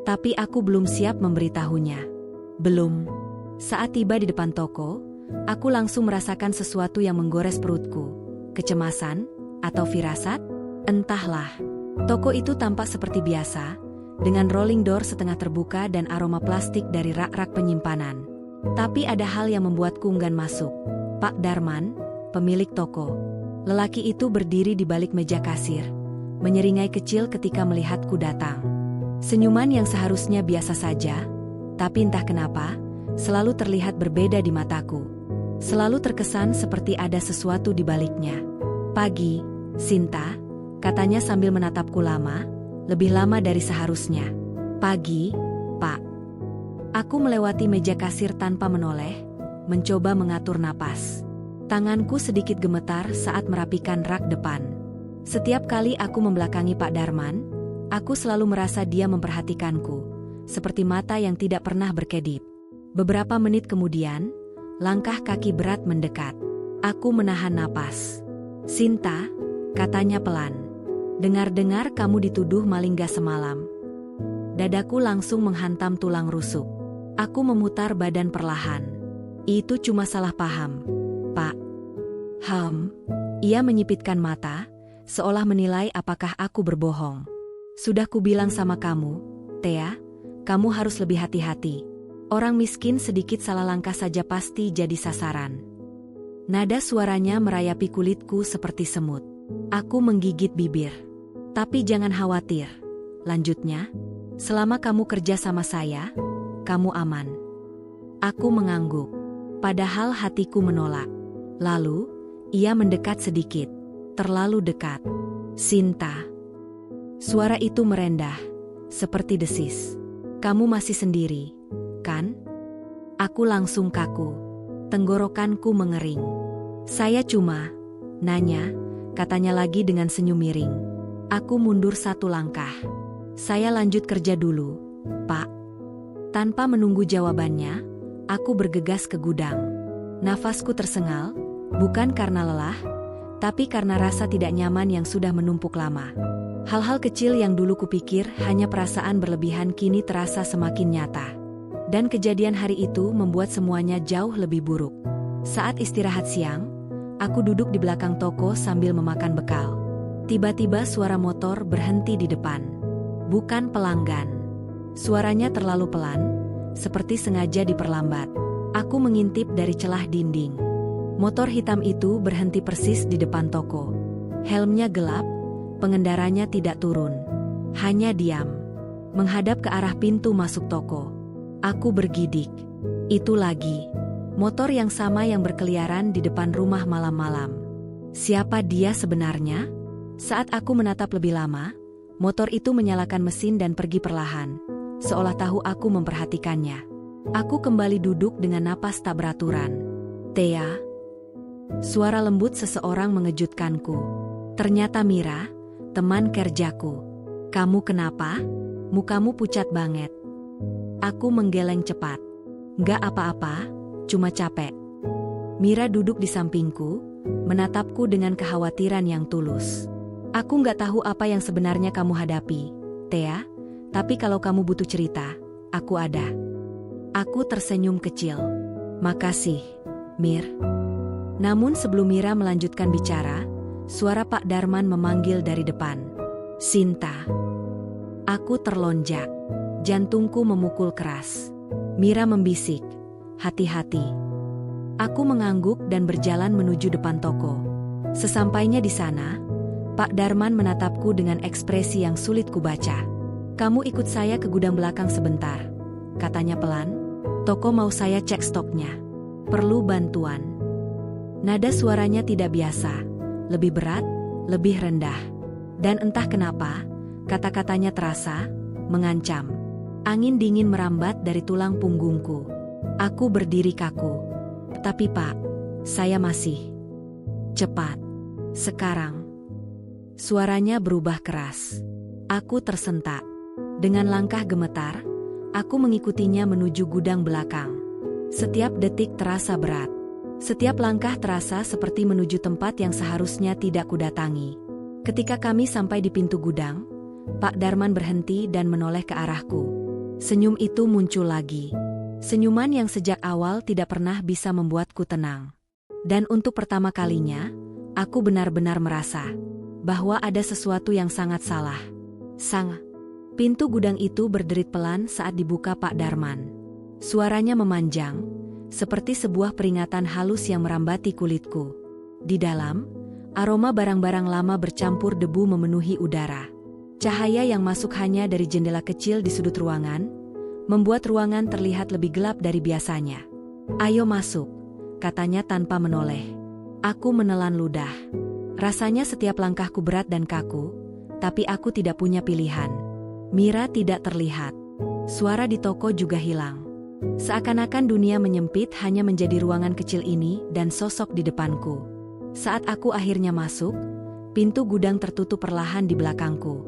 Tapi aku belum siap memberitahunya. Belum. Saat tiba di depan toko, aku langsung merasakan sesuatu yang menggores perutku. Kecemasan? Atau firasat? Entahlah. Toko itu tampak seperti biasa, dengan rolling door setengah terbuka dan aroma plastik dari rak-rak penyimpanan. Tapi ada hal yang membuatku enggan masuk. Pak Darman, pemilik toko. Lelaki itu berdiri di balik meja kasir, menyeringai kecil ketika melihatku datang. Senyuman yang seharusnya biasa saja, tapi entah kenapa, selalu terlihat berbeda di mataku. Selalu terkesan seperti ada sesuatu di baliknya. Pagi, Sinta, katanya sambil menatapku lama, lebih lama dari seharusnya. Pagi, Pak. Aku melewati meja kasir tanpa menoleh, mencoba mengatur napas. Tanganku sedikit gemetar saat merapikan rak depan. Setiap kali aku membelakangi Pak Darman, aku selalu merasa dia memperhatikanku, seperti mata yang tidak pernah berkedip. Beberapa menit kemudian, langkah kaki berat mendekat. Aku menahan napas. Sinta, katanya pelan. Dengar-dengar kamu dituduh maling gas semalam. Dadaku langsung menghantam tulang rusuk. Aku memutar badan perlahan. Itu cuma salah paham, Pak. Ia menyipitkan mata, seolah menilai apakah aku berbohong. Sudah kubilang sama kamu, Thea, kamu harus lebih hati-hati. Orang miskin sedikit salah langkah saja pasti jadi sasaran. Nada suaranya merayapi kulitku seperti semut. Aku menggigit bibir. Tapi jangan khawatir, lanjutnya, selama kamu kerja sama saya, kamu aman. Aku mengangguk, padahal hatiku menolak. Lalu, ia mendekat sedikit. Terlalu dekat. Sinta. Suara itu merendah, seperti desis. Kamu masih sendiri, kan? Aku langsung kaku. Tenggorokanku mengering. Saya cuma nanya, katanya lagi dengan senyum miring. Aku mundur 1 langkah. Saya lanjut kerja dulu, Pak. Tanpa menunggu jawabannya, aku bergegas ke gudang. Nafasku tersengal, bukan karena lelah, tapi karena rasa tidak nyaman yang sudah menumpuk lama. Hal-hal kecil yang dulu kupikir hanya perasaan berlebihan kini terasa semakin nyata. Dan kejadian hari itu membuat semuanya jauh lebih buruk. Saat istirahat siang, aku duduk di belakang toko sambil memakan bekal. Tiba-tiba suara motor berhenti di depan. Bukan pelanggan. Suaranya terlalu pelan, seperti sengaja diperlambat. Aku mengintip dari celah dinding. Motor hitam itu berhenti persis di depan toko. Helmnya gelap, pengendaranya tidak turun. Hanya diam, menghadap ke arah pintu masuk toko. Aku bergidik. Itu lagi. Motor yang sama yang berkeliaran di depan rumah malam-malam. Siapa dia sebenarnya? Saat aku menatap lebih lama, motor itu menyalakan mesin dan pergi perlahan, seolah tahu aku memperhatikannya. Aku kembali duduk dengan napas tak beraturan. Thea. Suara lembut seseorang mengejutkanku. Ternyata Mira, teman kerjaku. Kamu kenapa? Mukamu pucat banget. Aku menggeleng cepat. Nggak apa-apa, cuma capek. Mira duduk di sampingku, menatapku dengan kekhawatiran yang tulus. Aku nggak tahu apa yang sebenarnya kamu hadapi, Thea, tapi kalau kamu butuh cerita, aku ada. Aku tersenyum kecil. Makasih, Mir. Namun sebelum Mira melanjutkan bicara, suara Pak Darman memanggil dari depan. Sinta. Aku terlonjak. Jantungku memukul keras. Mira membisik, hati-hati. Aku mengangguk dan berjalan menuju depan toko. Sesampainya di sana, Pak Darman menatapku dengan ekspresi yang sulit kubaca. Kamu ikut saya ke gudang belakang sebentar, katanya pelan. Toko mau saya cek stoknya. Perlu bantuan. Nada suaranya tidak biasa, lebih berat, lebih rendah. Dan entah kenapa, kata-katanya terasa mengancam. Angin dingin merambat dari tulang punggungku. Aku berdiri kaku. Tapi Pak, saya masih. Cepat. Sekarang. Suaranya berubah keras. Aku tersentak. Dengan langkah gemetar, aku mengikutinya menuju gudang belakang. Setiap detik terasa berat. Setiap langkah terasa seperti menuju tempat yang seharusnya tidak kudatangi. Ketika kami sampai di pintu gudang, Pak Darman berhenti dan menoleh ke arahku. Senyum itu muncul lagi. Senyuman yang sejak awal tidak pernah bisa membuatku tenang. Dan untuk pertama kalinya, aku benar-benar merasa bahwa ada sesuatu yang sangat salah. Pintu gudang itu berderit pelan saat dibuka Pak Darman. Suaranya memanjang, seperti sebuah peringatan halus yang merambati kulitku. Di dalam, aroma barang-barang lama bercampur debu memenuhi udara. Cahaya yang masuk hanya dari jendela kecil di sudut ruangan, membuat ruangan terlihat lebih gelap dari biasanya. Ayo masuk, katanya tanpa menoleh. Aku menelan ludah. Rasanya setiap langkahku berat dan kaku, tapi aku tidak punya pilihan. Mira tidak terlihat. Suara di toko juga hilang. Seakan-akan dunia menyempit hanya menjadi ruangan kecil ini dan sosok di depanku. Saat aku akhirnya masuk, pintu gudang tertutup perlahan di belakangku.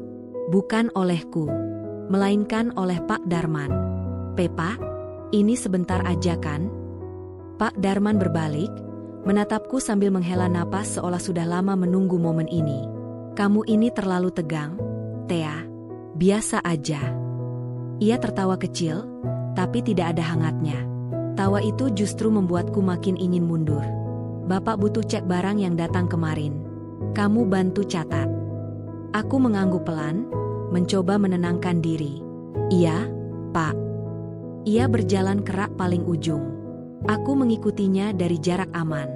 Bukan olehku, melainkan oleh Pak Darman. Pepa, ini sebentar aja kan? Pak Darman berbalik, menatapku sambil menghela napas seolah sudah lama menunggu momen ini. Kamu ini terlalu tegang, Thea. Biasa aja. Ia tertawa kecil, tapi tidak ada hangatnya. Tawa itu justru membuatku makin ingin mundur. Bapak butuh cek barang yang datang kemarin. Kamu bantu catat. Aku mengangguk pelan, mencoba menenangkan diri. Iya, Pak. Ia berjalan ke rak paling ujung. Aku mengikutinya dari jarak aman.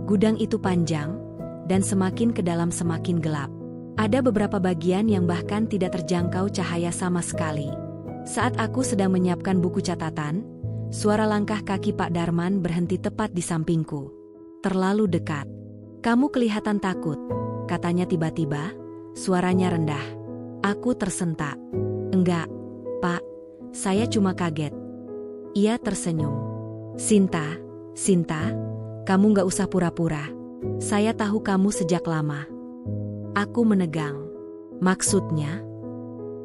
Gudang itu panjang, dan semakin ke dalam semakin gelap. Ada beberapa bagian yang bahkan tidak terjangkau cahaya sama sekali. Saat aku sedang menyiapkan buku catatan, suara langkah kaki Pak Darman berhenti tepat di sampingku. Terlalu dekat. Kamu kelihatan takut, katanya tiba-tiba, suaranya rendah. Aku tersentak. Enggak, Pak, saya cuma kaget. Ia tersenyum. Sinta, kamu gak usah pura-pura. Saya tahu kamu sejak lama. Aku menegang. Maksudnya?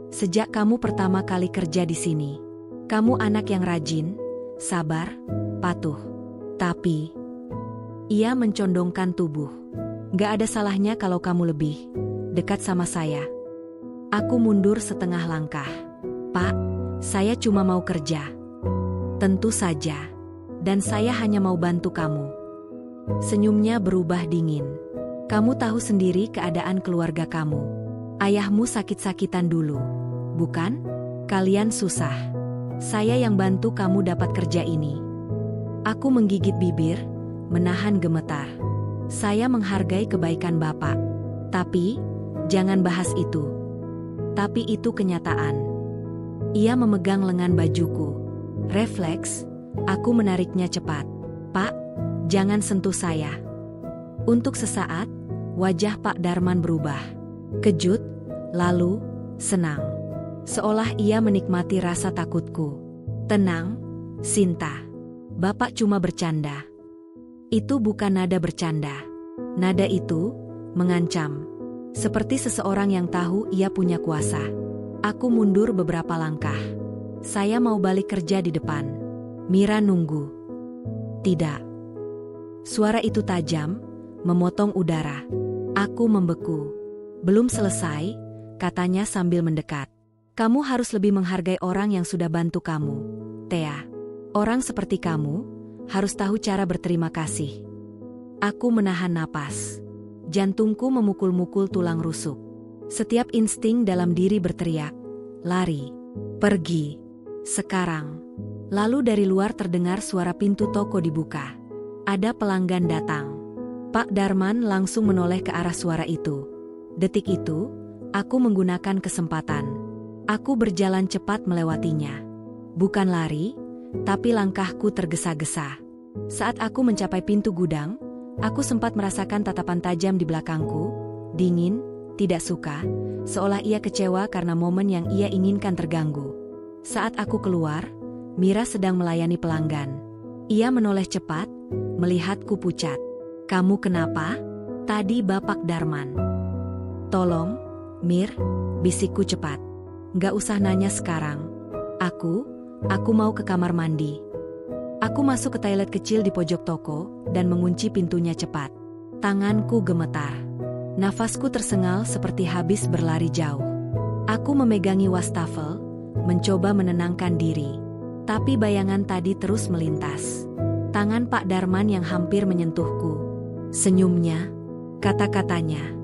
Sejak kamu pertama kali kerja di sini, kamu anak yang rajin, sabar, patuh. Tapi, ia mencondongkan tubuh. Gak ada salahnya kalau kamu lebih dekat sama saya. Aku mundur setengah langkah. Pak, saya cuma mau kerja. Tentu saja. Dan saya hanya mau bantu kamu. Senyumnya berubah dingin. Kamu tahu sendiri keadaan keluarga kamu. Ayahmu sakit-sakitan dulu, bukan? Kalian susah. Saya yang bantu kamu dapat kerja ini. Aku menggigit bibir, menahan gemetar. Saya menghargai kebaikan Bapak. Tapi, jangan bahas itu. Tapi itu kenyataan. Ia memegang lengan bajuku. Refleks, aku menariknya cepat. Pak, jangan sentuh saya. Untuk sesaat, wajah Pak Darman berubah. Kejut, lalu, senang. Seolah ia menikmati rasa takutku. Tenang, Sinta. Bapak cuma bercanda. Itu bukan nada bercanda. Nada itu mengancam. Seperti seseorang yang tahu ia punya kuasa. Aku mundur beberapa langkah. Saya mau balik kerja di depan. Mira nunggu. Tidak. Suara itu tajam, memotong udara. Aku membeku. Belum selesai, katanya sambil mendekat. Kamu harus lebih menghargai orang yang sudah bantu kamu, Thea. Orang seperti kamu harus tahu cara berterima kasih. Aku menahan napas. Jantungku memukul-mukul tulang rusuk. Setiap insting dalam diri berteriak, lari, pergi, sekarang. Lalu dari luar terdengar suara pintu toko dibuka. Ada pelanggan datang. Pak Darman langsung menoleh ke arah suara itu. Detik itu, aku menggunakan kesempatan. Aku berjalan cepat melewatinya. Bukan lari, tapi langkahku tergesa-gesa. Saat aku mencapai pintu gudang, aku sempat merasakan tatapan tajam di belakangku, dingin, tidak suka, seolah ia kecewa karena momen yang ia inginkan terganggu. Saat aku keluar, Mira sedang melayani pelanggan. Ia menoleh cepat, melihatku pucat. Kamu kenapa? Tadi Bapak Darman. Tolong, Mir, bisikku cepat. Gak usah nanya sekarang. Aku mau ke kamar mandi. Aku masuk ke toilet kecil di pojok toko dan mengunci pintunya cepat. Tanganku gemetar. Nafasku tersengal seperti habis berlari jauh. Aku memegangi wastafel, mencoba menenangkan diri. Tapi bayangan tadi terus melintas. Tangan Pak Darman yang hampir menyentuhku. Senyumnya, kata-katanya.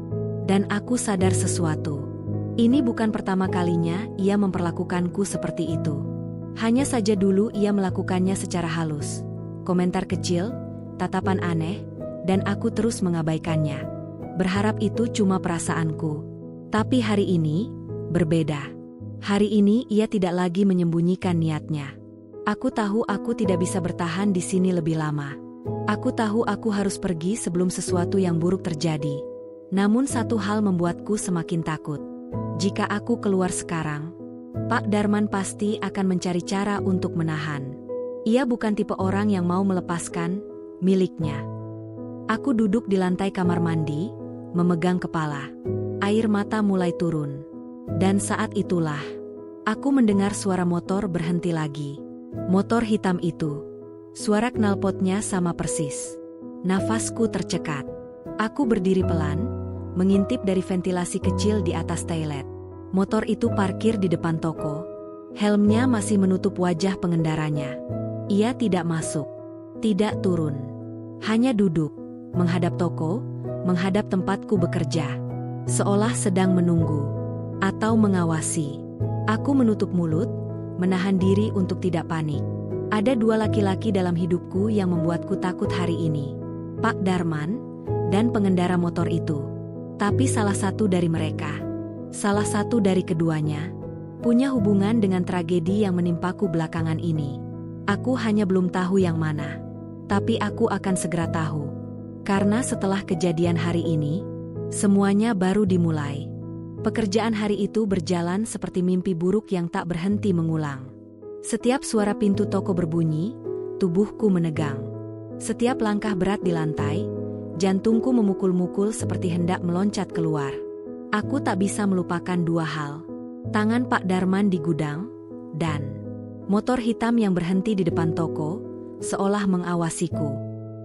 Dan aku sadar sesuatu. Ini bukan pertama kalinya ia memperlakukanku seperti itu. Hanya saja dulu ia melakukannya secara halus. Komentar kecil, tatapan aneh, dan aku terus mengabaikannya. Berharap itu cuma perasaanku. Tapi hari ini, berbeda. Hari ini ia tidak lagi menyembunyikan niatnya. Aku tahu aku tidak bisa bertahan di sini lebih lama. Aku tahu aku harus pergi sebelum sesuatu yang buruk terjadi. Namun satu hal membuatku semakin takut. Jika aku keluar sekarang, Pak Darman pasti akan mencari cara untuk menahan. Ia bukan tipe orang yang mau melepaskan miliknya. Aku duduk di lantai kamar mandi, memegang kepala. Air mata mulai turun. Dan saat itulah, aku mendengar suara motor berhenti lagi. Motor hitam itu. Suara knalpotnya sama persis. Nafasku tercekat. Aku berdiri pelan, mengintip dari ventilasi kecil di atas toilet. Motor itu parkir di depan toko. Helmnya masih menutup wajah pengendaranya. Ia tidak masuk, tidak turun. Hanya duduk, menghadap toko, menghadap tempatku bekerja. Seolah sedang menunggu, atau mengawasi. Aku menutup mulut, menahan diri untuk tidak panik. Ada dua laki-laki dalam hidupku yang membuatku takut hari ini. Pak Darman, dan pengendara motor itu. Tapi salah satu dari mereka, salah satu dari keduanya, punya hubungan dengan tragedi yang menimpaku belakangan ini. Aku hanya belum tahu yang mana. Tapi aku akan segera tahu. Karena setelah kejadian hari ini, semuanya baru dimulai. Pekerjaan hari itu berjalan seperti mimpi buruk yang tak berhenti mengulang. Setiap suara pintu toko berbunyi, tubuhku menegang. Setiap langkah berat di lantai, jantungku memukul-mukul seperti hendak meloncat keluar. Aku tak bisa melupakan dua hal. Tangan Pak Darman di gudang, dan motor hitam yang berhenti di depan toko, seolah mengawasiku.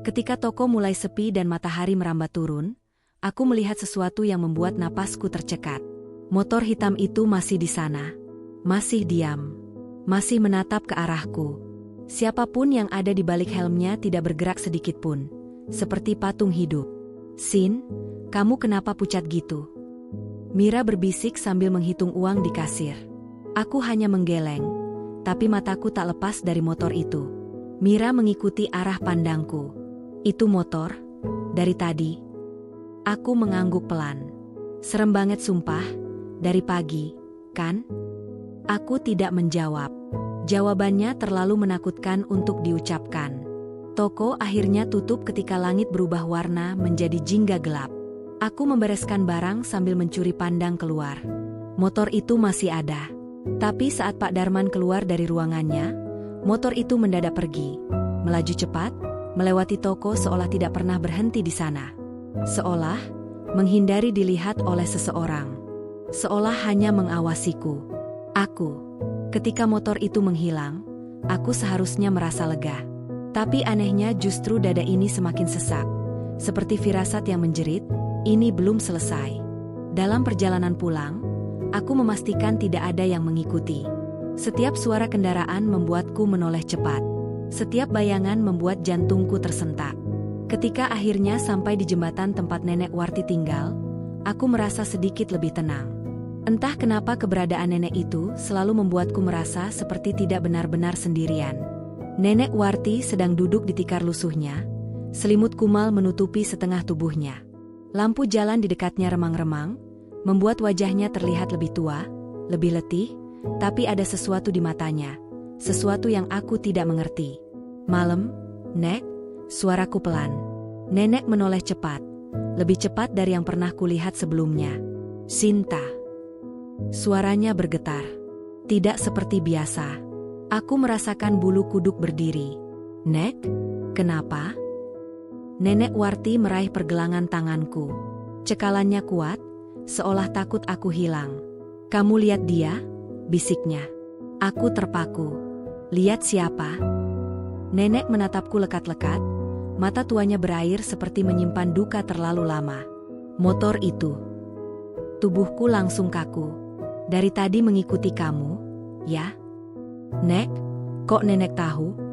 Ketika toko mulai sepi dan matahari merambat turun, aku melihat sesuatu yang membuat napasku tercekat. Motor hitam itu masih di sana. Masih diam. Masih menatap ke arahku. Siapapun yang ada di balik helmnya tidak bergerak sedikit pun. Seperti patung hidup. "Sin, kamu kenapa pucat gitu?" Mira berbisik sambil menghitung uang di kasir. Aku hanya menggeleng, tapi mataku tak lepas dari motor itu. Mira mengikuti arah pandangku. "Itu motor? Dari tadi?" Aku mengangguk pelan. "Serem banget sumpah, dari pagi, kan?" Aku tidak menjawab. Jawabannya terlalu menakutkan untuk diucapkan. Toko akhirnya tutup ketika langit berubah warna menjadi jingga gelap. Aku membereskan barang sambil mencuri pandang keluar. Motor itu masih ada. Tapi saat Pak Darman keluar dari ruangannya, motor itu mendadak pergi. Melaju cepat, melewati toko seolah tidak pernah berhenti di sana. Seolah menghindari dilihat oleh seseorang. Seolah hanya mengawasiku. Ketika motor itu menghilang, aku seharusnya merasa lega. Tapi anehnya justru dada ini semakin sesak. Seperti firasat yang menjerit, ini belum selesai. Dalam perjalanan pulang, aku memastikan tidak ada yang mengikuti. Setiap suara kendaraan membuatku menoleh cepat. Setiap bayangan membuat jantungku tersentak. Ketika akhirnya sampai di jembatan tempat Nenek Warti tinggal, aku merasa sedikit lebih tenang. Entah kenapa keberadaan nenek itu selalu membuatku merasa seperti tidak benar-benar sendirian. Nenek Warti sedang duduk di tikar lusuhnya, selimut kumal menutupi setengah tubuhnya. Lampu jalan di dekatnya remang-remang, membuat wajahnya terlihat lebih tua, lebih letih, tapi ada sesuatu di matanya, sesuatu yang aku tidak mengerti. "Malam, Nek?" Suaraku pelan. Nenek menoleh cepat, lebih cepat dari yang pernah kulihat sebelumnya. "Sinta." Suaranya bergetar. Tidak seperti biasa. Aku merasakan bulu kuduk berdiri. "Nek, kenapa?" Nenek Warti meraih pergelangan tanganku. Cekalannya kuat, seolah takut aku hilang. "Kamu lihat dia?" bisiknya. Aku terpaku. "Lihat siapa?" Nenek menatapku lekat-lekat, mata tuanya berair seperti menyimpan duka terlalu lama. "Motor itu." Tubuhku langsung kaku. "Dari tadi mengikuti kamu, ya?" "Nek, kok nenek tahu?"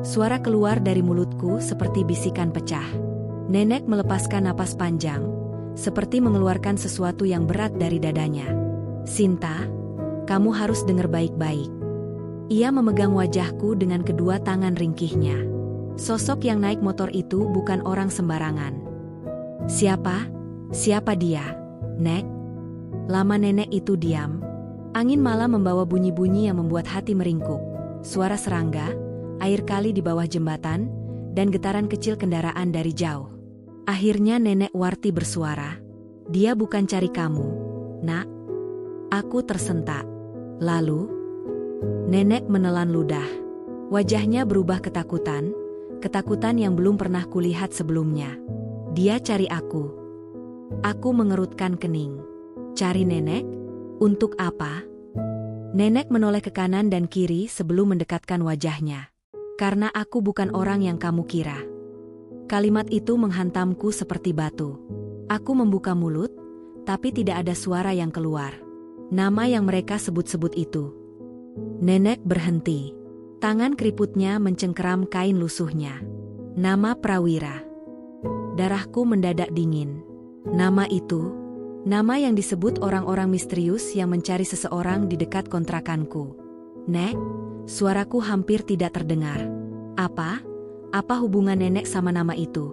Suara keluar dari mulutku seperti bisikan pecah. Nenek melepaskan napas panjang, seperti mengeluarkan sesuatu yang berat dari dadanya. "Sinta, kamu harus dengar baik-baik." Ia memegang wajahku dengan kedua tangan ringkihnya. Sosok yang naik motor itu bukan orang sembarangan. "Siapa? Siapa dia, Nek?" Lama nenek itu diam. Angin malam membawa bunyi-bunyi yang membuat hati meringkuk. Suara serangga, air kali di bawah jembatan, dan getaran kecil kendaraan dari jauh. Akhirnya Nenek Warti bersuara. "Dia bukan cari kamu, Nak." Aku tersentak. Lalu, Nenek menelan ludah. Wajahnya berubah ketakutan, ketakutan yang belum pernah kulihat sebelumnya. "Dia cari aku." Aku mengerutkan kening. "Cari Nenek? Untuk apa?" Nenek menoleh ke kanan dan kiri sebelum mendekatkan wajahnya. "Karena aku bukan orang yang kamu kira." Kalimat itu menghantamku seperti batu. Aku membuka mulut, tapi tidak ada suara yang keluar. Nama yang mereka sebut-sebut itu. Nenek berhenti. Tangan keriputnya mencengkeram kain lusuhnya. Nama Prawira. Darahku mendadak dingin. Nama itu, nama yang disebut orang-orang misterius yang mencari seseorang di dekat kontrakanku. "Nek?" Suaraku hampir tidak terdengar. Apa hubungan nenek sama nama itu?"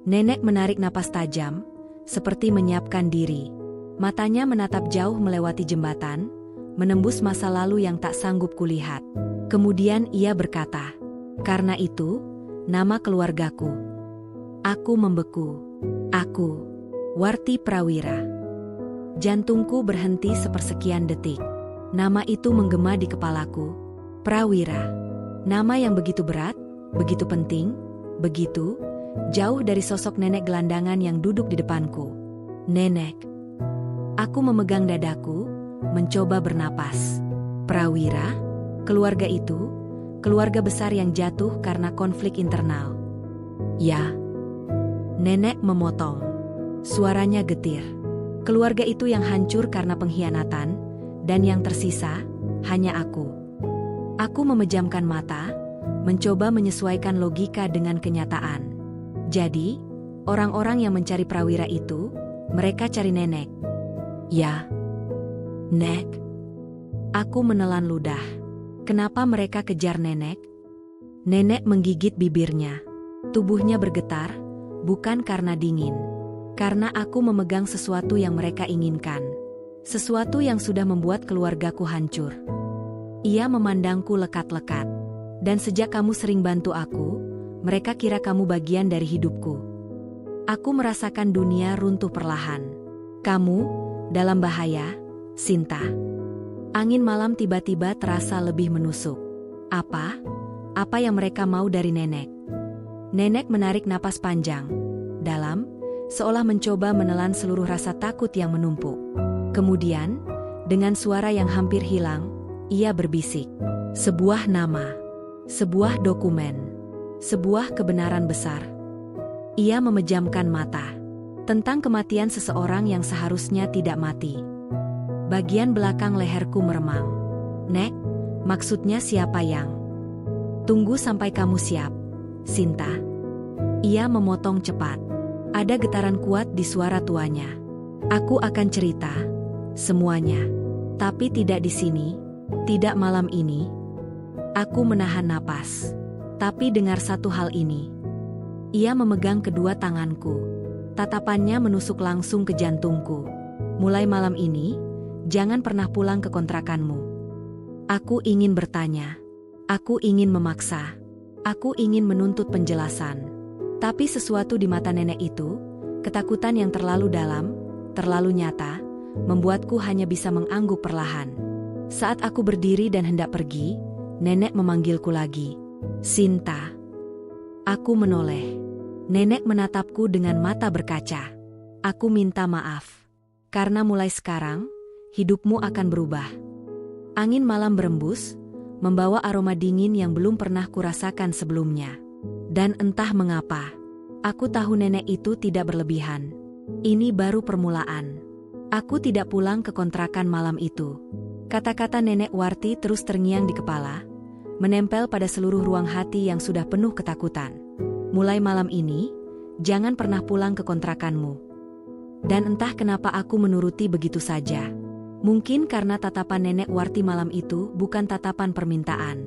Nenek menarik napas tajam, seperti menyiapkan diri. Matanya menatap jauh melewati jembatan, menembus masa lalu yang tak sanggup kulihat. Kemudian ia berkata, "Karena itu, nama keluargaku." Aku membeku. Aku, Warti Prawira. Jantungku berhenti sepersekian detik. Nama itu menggema di kepalaku. Prawira. Nama yang begitu berat, begitu penting, begitu jauh dari sosok nenek gelandangan yang duduk di depanku. Nenek. Aku memegang dadaku, mencoba bernapas. Prawira, keluarga itu, keluarga besar yang jatuh karena konflik internal. Ya. Nenek memotong. Suaranya getir. Keluarga itu yang hancur karena pengkhianatan, dan yang tersisa, hanya aku. Aku memejamkan mata, mencoba menyesuaikan logika dengan kenyataan. Jadi, orang-orang yang mencari Prawira itu, mereka cari nenek. Ya. Nek. Aku menelan ludah. Kenapa mereka kejar nenek? Nenek menggigit bibirnya. Tubuhnya bergetar, bukan karena dingin. Karena aku memegang sesuatu yang mereka inginkan. Sesuatu yang sudah membuat keluargaku hancur. Ia memandangku lekat-lekat. Dan sejak kamu sering bantu aku, mereka kira kamu bagian dari hidupku. Aku merasakan dunia runtuh perlahan. Kamu, dalam bahaya, Sinta. Angin malam tiba-tiba terasa lebih menusuk. Apa? Apa yang mereka mau dari nenek? Nenek menarik napas panjang, dalam, seolah mencoba menelan seluruh rasa takut yang menumpuk. Kemudian, dengan suara yang hampir hilang, ia berbisik. Sebuah nama. Sebuah dokumen. Sebuah kebenaran besar. Ia memejamkan mata. Tentang kematian seseorang yang seharusnya tidak mati. Bagian belakang leherku meremang. Nek, maksudnya siapa yang? Tunggu sampai kamu siap, Sinta. Ia memotong cepat. Ada getaran kuat di suara tuanya. Aku akan cerita semuanya. Tapi tidak di sini, tidak malam ini. Aku menahan napas. Tapi dengar satu hal ini. Ia memegang kedua tanganku. Tatapannya menusuk langsung ke jantungku. Mulai malam ini, jangan pernah pulang ke kontrakanmu. Aku ingin bertanya. Aku ingin memaksa. Aku ingin menuntut penjelasan. Tapi sesuatu di mata nenek itu, ketakutan yang terlalu dalam, terlalu nyata, membuatku hanya bisa mengangguk perlahan. Saat aku berdiri dan hendak pergi, nenek memanggilku lagi. Sinta. Aku menoleh. Nenek menatapku dengan mata berkaca. Aku minta maaf. Karena mulai sekarang, hidupmu akan berubah. Angin malam berembus, membawa aroma dingin yang belum pernah kurasakan sebelumnya. Dan entah mengapa, aku tahu nenek itu tidak berlebihan. Ini baru permulaan. Aku tidak pulang ke kontrakan malam itu. Kata-kata nenek Warti terus terngiang di kepala, menempel pada seluruh ruang hati yang sudah penuh ketakutan. Mulai malam ini, jangan pernah pulang ke kontrakanmu. Dan entah kenapa aku menuruti begitu saja. Mungkin karena tatapan nenek Warti malam itu bukan tatapan permintaan.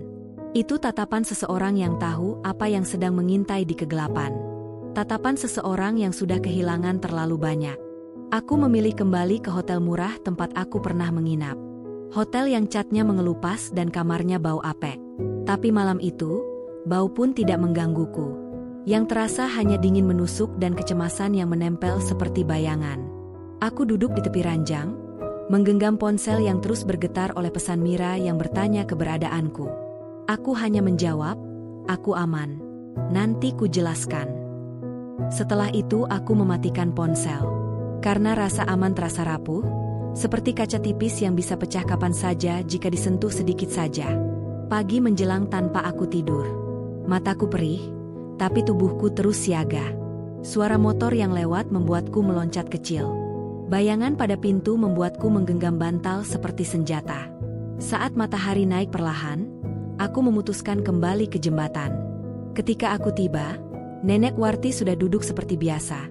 Itu tatapan seseorang yang tahu apa yang sedang mengintai di kegelapan. Tatapan seseorang yang sudah kehilangan terlalu banyak. Aku memilih kembali ke hotel murah tempat aku pernah menginap. Hotel yang catnya mengelupas dan kamarnya bau apek. Tapi malam itu, bau pun tidak menggangguku. Yang terasa hanya dingin menusuk dan kecemasan yang menempel seperti bayangan. Aku duduk di tepi ranjang, menggenggam ponsel yang terus bergetar oleh pesan Mira yang bertanya keberadaanku. Aku hanya menjawab, aku aman. Nanti ku jelaskan. Setelah itu aku mematikan ponsel. Karena rasa aman terasa rapuh, seperti kaca tipis yang bisa pecah kapan saja jika disentuh sedikit saja. Pagi menjelang tanpa aku tidur. Mataku perih, tapi tubuhku terus siaga. Suara motor yang lewat membuatku meloncat kecil. Bayangan pada pintu membuatku menggenggam bantal seperti senjata. Saat matahari naik perlahan, aku memutuskan kembali ke jembatan. Ketika aku tiba, nenek Warti sudah duduk seperti biasa.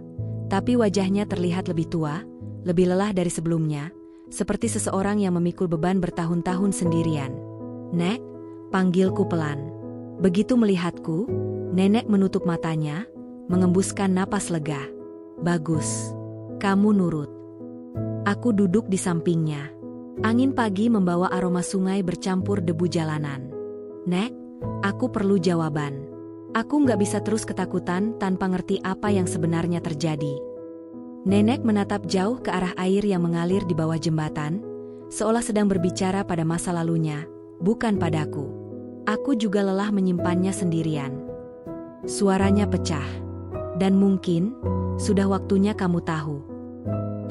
Tapi wajahnya terlihat lebih tua, lebih lelah dari sebelumnya, seperti seseorang yang memikul beban bertahun-tahun sendirian. Nek, panggilku pelan. Begitu melihatku, nenek menutup matanya, mengembuskan napas lega. Bagus. Kamu nurut. Aku duduk di sampingnya. Angin pagi membawa aroma sungai bercampur debu jalanan. Nek, aku perlu jawaban. Aku nggak bisa terus ketakutan tanpa ngerti apa yang sebenarnya terjadi. Nenek menatap jauh ke arah air yang mengalir di bawah jembatan, seolah sedang berbicara pada masa lalunya, bukan padaku. Aku juga lelah menyimpannya sendirian. Suaranya pecah. Dan mungkin, sudah waktunya kamu tahu.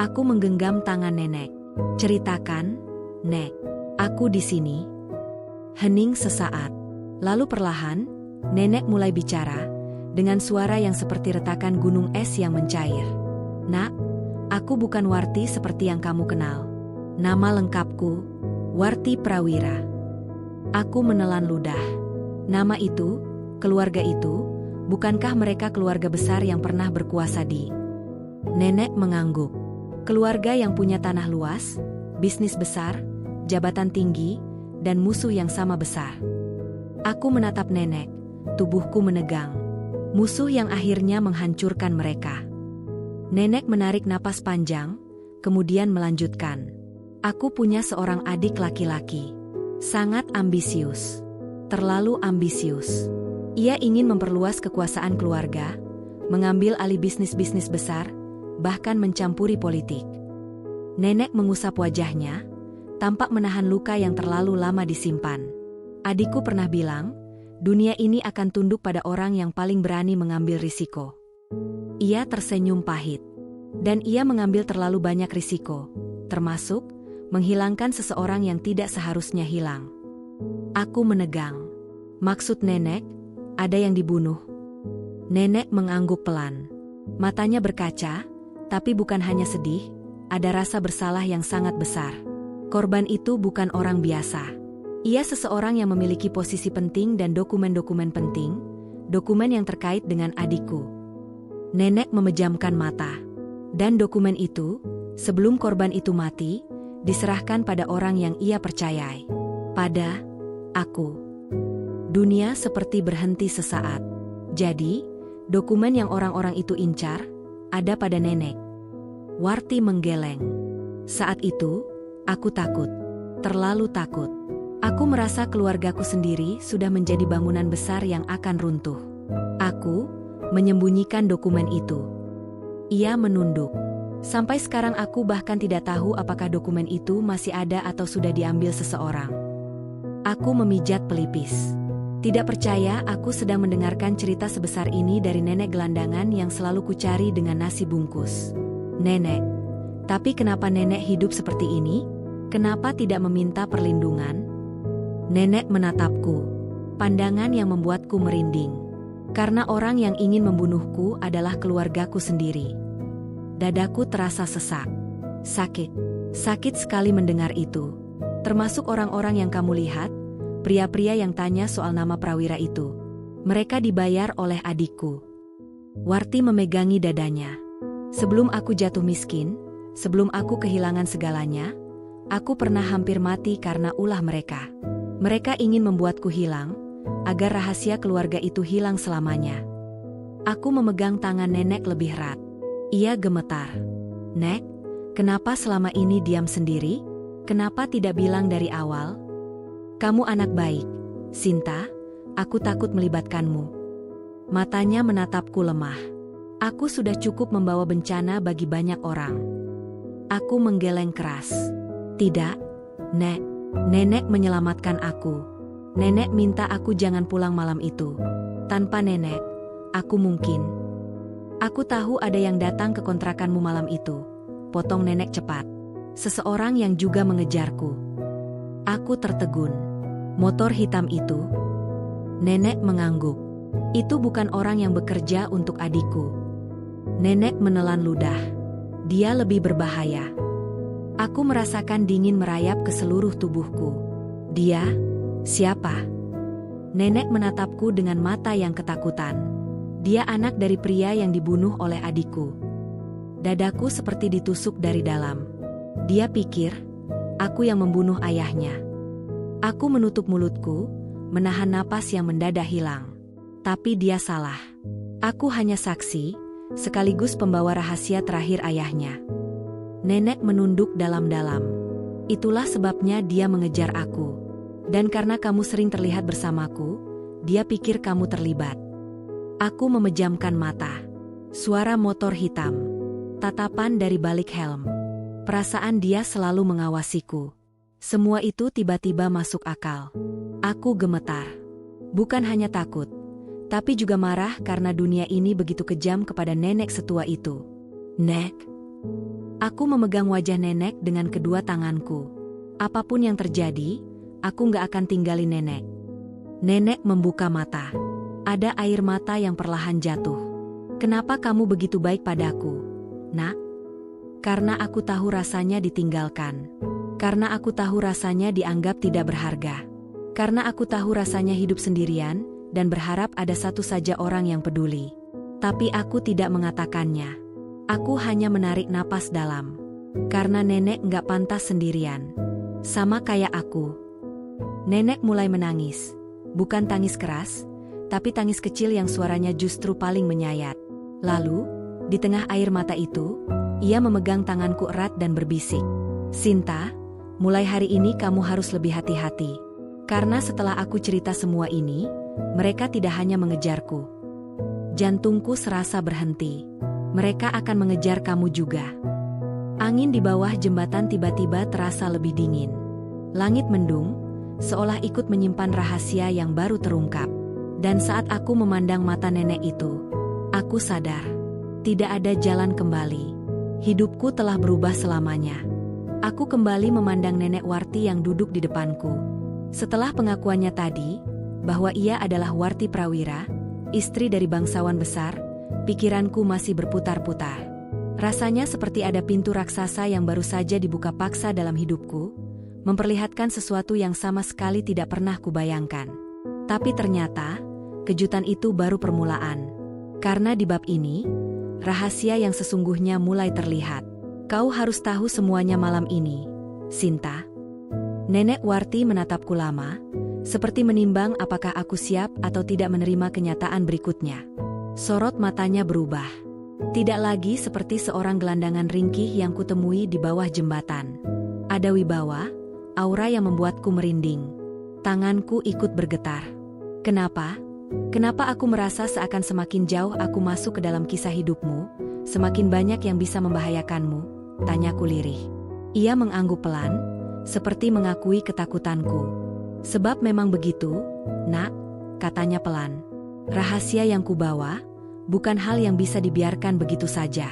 Aku menggenggam tangan nenek. Ceritakan, Nek. Aku di sini. Hening sesaat. Lalu perlahan, nenek mulai bicara, dengan suara yang seperti retakan gunung es yang mencair. Nak, aku bukan Warti seperti yang kamu kenal. Nama lengkapku, Warti Prawira. Aku menelan ludah. Nama itu, keluarga itu, bukankah mereka keluarga besar yang pernah berkuasa di... Nenek mengangguk. Keluarga yang punya tanah luas, bisnis besar, jabatan tinggi, dan musuh yang sama besar. Aku menatap nenek, tubuhku menegang. Musuh yang akhirnya menghancurkan mereka. Nenek menarik napas panjang, kemudian melanjutkan. Aku punya seorang adik laki-laki. Sangat ambisius. Terlalu ambisius. Ia ingin memperluas kekuasaan keluarga, mengambil alih bisnis-bisnis besar, bahkan mencampuri politik. Nenek mengusap wajahnya, tampak menahan luka yang terlalu lama disimpan. Adikku pernah bilang, dunia ini akan tunduk pada orang yang paling berani mengambil risiko. Ia tersenyum pahit. Dan ia mengambil terlalu banyak risiko, termasuk menghilangkan seseorang yang tidak seharusnya hilang. Aku menegang. Maksud nenek, ada yang dibunuh. Nenek mengangguk pelan. Matanya berkaca, tapi bukan hanya sedih, ada rasa bersalah yang sangat besar. Korban itu bukan orang biasa. Ia seseorang yang memiliki posisi penting dan dokumen-dokumen penting, dokumen yang terkait dengan adikku. Nenek memejamkan mata. Dan dokumen itu, sebelum korban itu mati, diserahkan pada orang yang ia percayai. Pada aku. Dunia seperti berhenti sesaat. Jadi, dokumen yang orang-orang itu incar, ada pada nenek. Warti menggeleng. Saat itu, aku takut. Terlalu takut. Aku merasa keluargaku sendiri sudah menjadi bangunan besar yang akan runtuh. Aku menyembunyikan dokumen itu. Ia menunduk. Sampai sekarang aku bahkan tidak tahu apakah dokumen itu masih ada atau sudah diambil seseorang. Aku memijat pelipis. Tidak percaya aku sedang mendengarkan cerita sebesar ini dari nenek gelandangan yang selalu kucari dengan nasi bungkus. Nenek. Tapi kenapa nenek hidup seperti ini? Kenapa tidak meminta perlindungan? Nenek menatapku. Pandangan yang membuatku merinding. Karena orang yang ingin membunuhku adalah keluargaku sendiri. Dadaku terasa sesak. Sakit. Sakit sekali mendengar itu. Termasuk orang-orang yang kamu lihat, pria-pria yang tanya soal nama Prawira itu. Mereka dibayar oleh adikku. Warti memegangi dadanya. Sebelum aku jatuh miskin, sebelum aku kehilangan segalanya, aku pernah hampir mati karena ulah mereka. Mereka ingin membuatku hilang, agar rahasia keluarga itu hilang selamanya. Aku memegang tangan nenek lebih erat. Ia gemetar. Nek, kenapa selama ini diam sendiri? Kenapa tidak bilang dari awal? Kamu anak baik, Sinta, aku takut melibatkanmu. Matanya menatapku lemah. Aku sudah cukup membawa bencana bagi banyak orang. Aku menggeleng keras. Tidak, Nek. Nenek menyelamatkan aku. Nenek minta aku jangan pulang malam itu. Tanpa nenek, aku mungkin. Aku tahu ada yang datang ke kontrakanmu malam itu. Potong nenek cepat. Seseorang yang juga mengejarku. Aku tertegun. Motor hitam itu. Nenek mengangguk. Itu bukan orang yang bekerja untuk adikku. Nenek menelan ludah. Dia lebih berbahaya. Aku merasakan dingin merayap ke seluruh tubuhku. Dia? Siapa? Nenek menatapku dengan mata yang ketakutan. Dia anak dari pria yang dibunuh oleh adikku. Dadaku seperti ditusuk dari dalam. Dia pikir, aku yang membunuh ayahnya. Aku menutup mulutku, menahan napas yang mendadak hilang. Tapi dia salah. Aku hanya saksi, sekaligus pembawa rahasia terakhir ayahnya. Nenek menunduk dalam-dalam. Itulah sebabnya dia mengejar aku. Dan karena kamu sering terlihat bersamaku, dia pikir kamu terlibat. Aku memejamkan mata. Suara motor hitam. Tatapan dari balik helm. Perasaan dia selalu mengawasiku. Semua itu tiba-tiba masuk akal. Aku gemetar. Bukan hanya takut, tapi juga marah karena dunia ini begitu kejam kepada nenek setua itu. Nek. Aku memegang wajah nenek dengan kedua tanganku. Apapun yang terjadi, aku nggak akan tinggalin nenek. Nenek membuka mata. Ada air mata yang perlahan jatuh. Kenapa kamu begitu baik padaku, Nak? Karena aku tahu rasanya ditinggalkan. Karena aku tahu rasanya dianggap tidak berharga. Karena aku tahu rasanya hidup sendirian dan berharap ada satu saja orang yang peduli. Tapi aku tidak mengatakannya. Aku hanya menarik napas dalam. Karena nenek nggak pantas sendirian. Sama kayak aku. Nenek mulai menangis. Bukan tangis keras, tapi tangis kecil yang suaranya justru paling menyayat. Lalu, di tengah air mata itu, ia memegang tanganku erat dan berbisik. Sinta, mulai hari ini kamu harus lebih hati-hati. Karena setelah aku cerita semua ini, mereka tidak hanya mengejarku. Jantungku serasa berhenti. Mereka akan mengejar kamu juga. Angin di bawah jembatan tiba-tiba terasa lebih dingin. Langit mendung, seolah ikut menyimpan rahasia yang baru terungkap. Dan saat aku memandang mata nenek itu, aku sadar, tidak ada jalan kembali. Hidupku telah berubah selamanya. Aku kembali memandang Nenek Warti yang duduk di depanku. Setelah pengakuannya tadi, bahwa ia adalah Warti Prawira, istri dari bangsawan besar, pikiranku masih berputar-putar. Rasanya seperti ada pintu raksasa yang baru saja dibuka paksa dalam hidupku, memperlihatkan sesuatu yang sama sekali tidak pernah kubayangkan. Tapi ternyata, kejutan itu baru permulaan. Karena di bab ini, rahasia yang sesungguhnya mulai terlihat. Kau harus tahu semuanya malam ini, Sinta. Nenek Warti menatapku lama, seperti menimbang apakah aku siap atau tidak menerima kenyataan berikutnya. Sorot matanya berubah. Tidak lagi seperti seorang gelandangan ringkih yang kutemui di bawah jembatan. Ada wibawa, aura yang membuatku merinding. Tanganku ikut bergetar. Kenapa? Kenapa aku merasa seakan semakin jauh aku masuk ke dalam kisah hidupmu, semakin banyak yang bisa membahayakanmu? Tanyaku lirih. Ia mengangguk pelan, seperti mengakui ketakutanku. Sebab memang begitu, Nak, katanya pelan. Rahasia yang kubawa, bukan hal yang bisa dibiarkan begitu saja.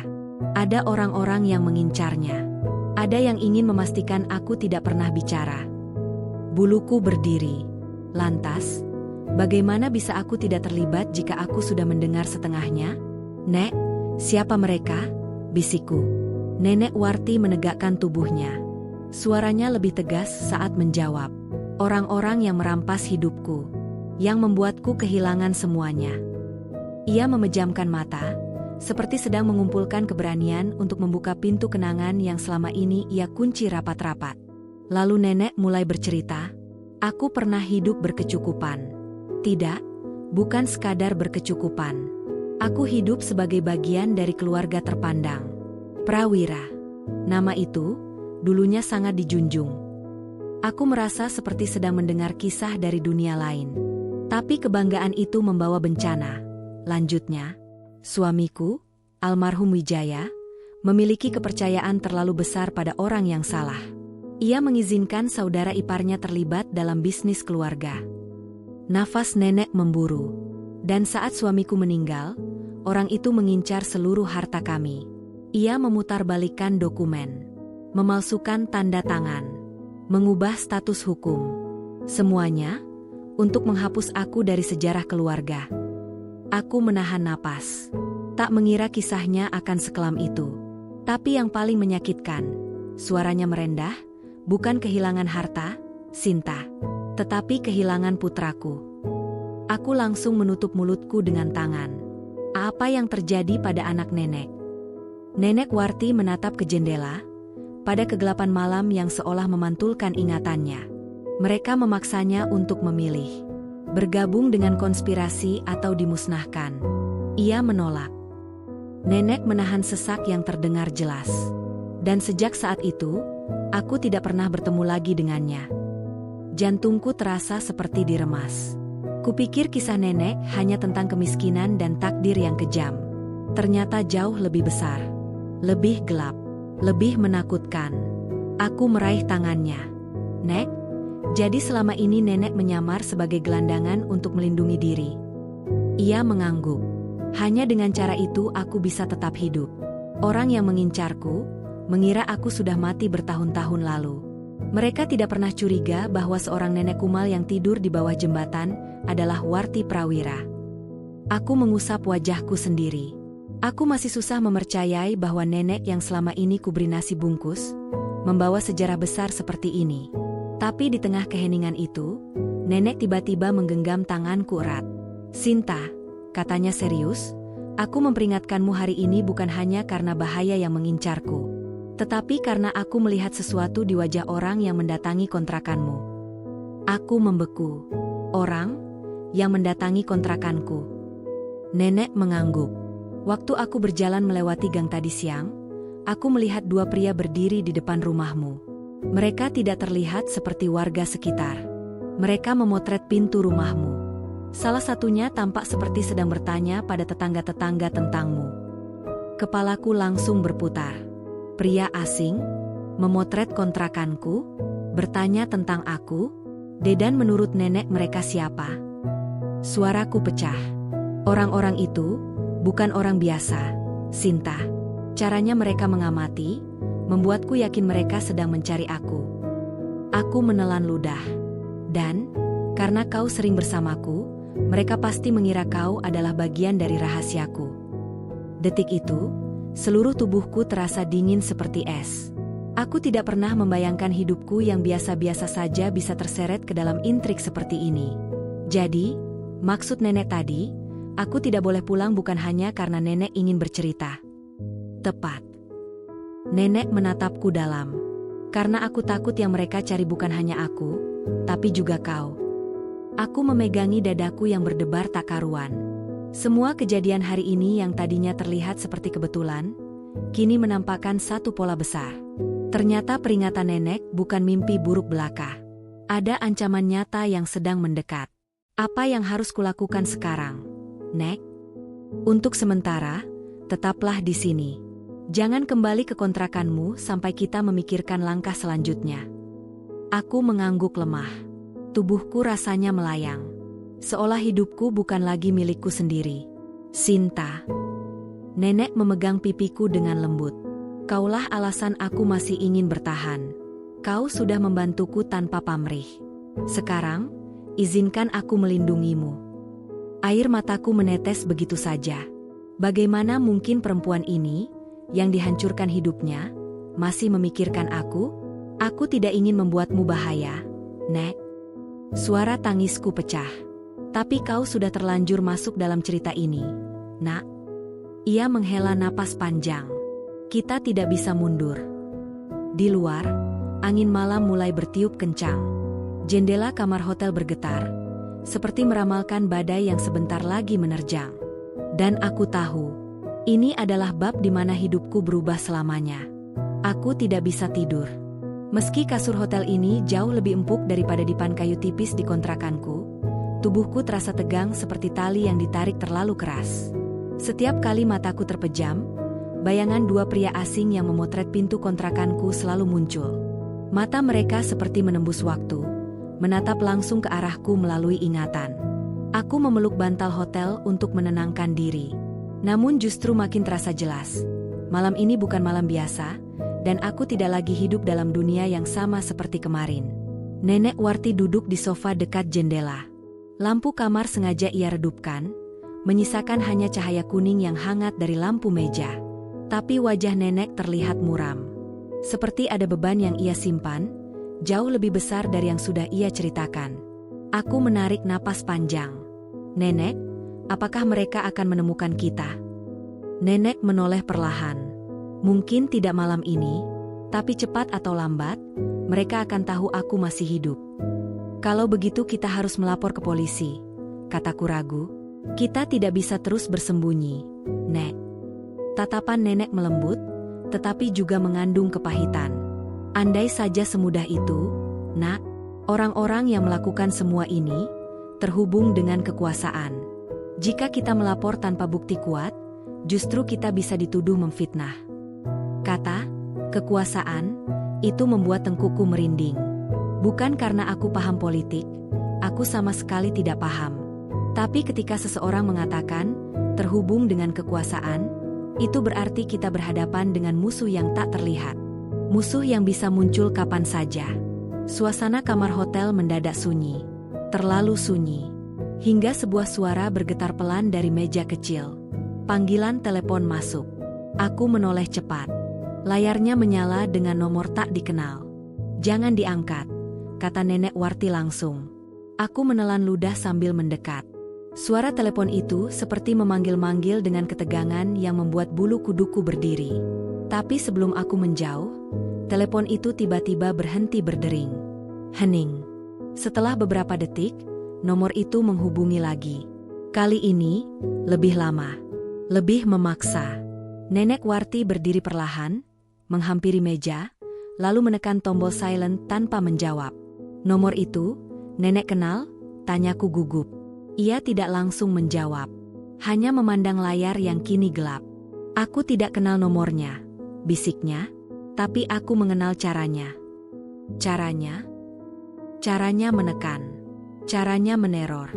Ada orang-orang yang mengincarnya. Ada yang ingin memastikan aku tidak pernah bicara. Buluku berdiri. Lantas, bagaimana bisa aku tidak terlibat jika aku sudah mendengar setengahnya? Nek, siapa mereka? Bisikku. Nenek Warti menegakkan tubuhnya. Suaranya lebih tegas saat menjawab. Orang-orang yang merampas hidupku. Yang membuatku kehilangan semuanya. Ia memejamkan mata, seperti sedang mengumpulkan keberanian untuk membuka pintu kenangan yang selama ini ia kunci rapat-rapat. Lalu nenek mulai bercerita, aku pernah hidup berkecukupan. Tidak, bukan sekadar berkecukupan. Aku hidup sebagai bagian dari keluarga terpandang. Prawira. Nama itu, dulunya sangat dijunjung. Aku merasa seperti sedang mendengar kisah dari dunia lain. Tapi kebanggaan itu membawa bencana. Lanjutnya, suamiku, almarhum Wijaya, memiliki kepercayaan terlalu besar pada orang yang salah. Ia mengizinkan saudara iparnya terlibat dalam bisnis keluarga. Nafas nenek memburu. Dan saat suamiku meninggal, orang itu mengincar seluruh harta kami. Ia memutarbalikkan dokumen, memalsukan tanda tangan, mengubah status hukum. Semuanya, untuk menghapus aku dari sejarah keluarga. Aku menahan napas. Tak mengira kisahnya akan sekelam itu. Tapi yang paling menyakitkan, suaranya merendah, bukan kehilangan harta, Sinta, tetapi kehilangan putraku. Aku langsung menutup mulutku dengan tangan. Apa yang terjadi pada anak nenek? Nenek Warti menatap ke jendela, pada kegelapan malam yang seolah memantulkan ingatannya. Mereka memaksanya untuk memilih. Bergabung dengan konspirasi atau dimusnahkan. Ia menolak. Nenek menahan sesak yang terdengar jelas. Dan sejak saat itu, aku tidak pernah bertemu lagi dengannya. Jantungku terasa seperti diremas. Kupikir kisah nenek hanya tentang kemiskinan dan takdir yang kejam. Ternyata jauh lebih besar. Lebih gelap. Lebih menakutkan. Aku meraih tangannya. Nek, jadi selama ini nenek menyamar sebagai gelandangan untuk melindungi diri. Ia mengangguk. Hanya dengan cara itu aku bisa tetap hidup. Orang yang mengincarku, mengira aku sudah mati bertahun-tahun lalu. Mereka tidak pernah curiga bahwa seorang nenek kumal yang tidur di bawah jembatan adalah Warti Prawira. Aku mengusap wajahku sendiri. Aku masih susah mempercayai bahwa nenek yang selama ini kuberi nasi bungkus, membawa sejarah besar seperti ini. Tapi di tengah keheningan itu, nenek tiba-tiba menggenggam tanganku erat. "Sinta," katanya serius, "aku memperingatkanmu hari ini bukan hanya karena bahaya yang mengincarku, tetapi karena aku melihat sesuatu di wajah orang yang mendatangi kontrakanmu." Aku membeku. Orang yang mendatangi kontrakanku. Nenek mengangguk. "Waktu aku berjalan melewati gang tadi siang, aku melihat dua pria berdiri di depan rumahmu. Mereka tidak terlihat seperti warga sekitar. Mereka memotret pintu rumahmu. Salah satunya tampak seperti sedang bertanya pada tetangga-tetangga tentangmu." Kepalaku langsung berputar. Pria asing memotret kontrakanku, bertanya tentang aku. Dedan, menurut nenek mereka siapa? Suaraku pecah. Orang-orang itu bukan orang biasa, Sinta. Caranya mereka mengamati, membuatku yakin mereka sedang mencari aku. Aku menelan ludah. Dan, karena kau sering bersamaku, mereka pasti mengira kau adalah bagian dari rahasiaku. Detik itu, seluruh tubuhku terasa dingin seperti es. Aku tidak pernah membayangkan hidupku yang biasa-biasa saja bisa terseret ke dalam intrik seperti ini. Jadi, maksud nenek tadi, aku tidak boleh pulang bukan hanya karena nenek ingin bercerita. Tepat. Nenek menatapku dalam. Karena aku takut yang mereka cari bukan hanya aku, tapi juga kau. Aku memegangi dadaku yang berdebar tak karuan. Semua kejadian hari ini yang tadinya terlihat seperti kebetulan, kini menampakkan satu pola besar. Ternyata peringatan nenek bukan mimpi buruk belaka. Ada ancaman nyata yang sedang mendekat. Apa yang harus kulakukan sekarang, Nek? Untuk sementara, tetaplah di sini. Jangan kembali ke kontrakanmu sampai kita memikirkan langkah selanjutnya. Aku mengangguk lemah. Tubuhku rasanya melayang. Seolah hidupku bukan lagi milikku sendiri. Sinta. Nenek memegang pipiku dengan lembut. Kaulah alasan aku masih ingin bertahan. Kau sudah membantuku tanpa pamrih. Sekarang, izinkan aku melindungimu. Air mataku menetes begitu saja. Bagaimana mungkin perempuan ini, yang dihancurkan hidupnya, masih memikirkan aku? Aku tidak ingin membuatmu bahaya, Nek. Suara tangisku pecah. Tapi kau sudah terlanjur masuk dalam cerita ini, Nak. Ia menghela napas panjang. Kita tidak bisa mundur. Di luar, angin malam mulai bertiup kencang. Jendela kamar hotel bergetar, seperti meramalkan badai yang sebentar lagi menerjang. Dan aku tahu, ini adalah bab di mana hidupku berubah selamanya. Aku tidak bisa tidur. Meski kasur hotel ini jauh lebih empuk daripada dipan kayu tipis di kontrakanku, tubuhku terasa tegang seperti tali yang ditarik terlalu keras. Setiap kali mataku terpejam, bayangan dua pria asing yang memotret pintu kontrakanku selalu muncul. Mata mereka seperti menembus waktu, menatap langsung ke arahku melalui ingatan. Aku memeluk bantal hotel untuk menenangkan diri. Namun justru makin terasa jelas. Malam ini bukan malam biasa, dan aku tidak lagi hidup dalam dunia yang sama seperti kemarin. Nenek Warti duduk di sofa dekat jendela. Lampu kamar sengaja ia redupkan, menyisakan hanya cahaya kuning yang hangat dari lampu meja. Tapi wajah nenek terlihat muram. Seperti ada beban yang ia simpan, jauh lebih besar dari yang sudah ia ceritakan. Aku menarik napas panjang. Nenek, apakah mereka akan menemukan kita? Nenek menoleh perlahan. Mungkin tidak malam ini, tapi cepat atau lambat, mereka akan tahu aku masih hidup. Kalau begitu kita harus melapor ke polisi, kataku ragu. Kita tidak bisa terus bersembunyi, Nek. Tatapan nenek melembut, tetapi juga mengandung kepahitan. Andai saja semudah itu, Nak, orang-orang yang melakukan semua ini, terhubung dengan kekuasaan. Jika kita melapor tanpa bukti kuat, justru kita bisa dituduh memfitnah. Kata, kekuasaan, itu membuat tengkukku merinding. Bukan karena aku paham politik, aku sama sekali tidak paham. Tapi ketika seseorang mengatakan, terhubung dengan kekuasaan, Itu berarti kita berhadapan dengan musuh yang tak terlihat. Musuh yang bisa muncul kapan saja. Suasana kamar hotel mendadak sunyi. Terlalu sunyi. Hingga sebuah suara bergetar pelan dari meja kecil. Panggilan telepon masuk. Aku menoleh cepat. Layarnya menyala dengan nomor tak dikenal. "Jangan diangkat," kata Nenek Warti langsung. Aku menelan ludah sambil mendekat. Suara telepon itu seperti memanggil-manggil dengan ketegangan yang membuat bulu kuduku berdiri. Tapi sebelum aku menjauh, telepon itu tiba-tiba berhenti berdering. Hening. Setelah beberapa detik, nomor itu menghubungi lagi. Kali ini, lebih lama. Lebih memaksa. Nenek Warti berdiri perlahan, menghampiri meja, lalu menekan tombol silent tanpa menjawab. "Nomor itu, Nenek kenal?" tanyaku gugup. Ia tidak langsung menjawab. Hanya memandang layar yang kini gelap. "Aku tidak kenal nomornya," bisiknya, "tapi aku mengenal caranya." Caranya? Caranya menekan. Caranya meneror.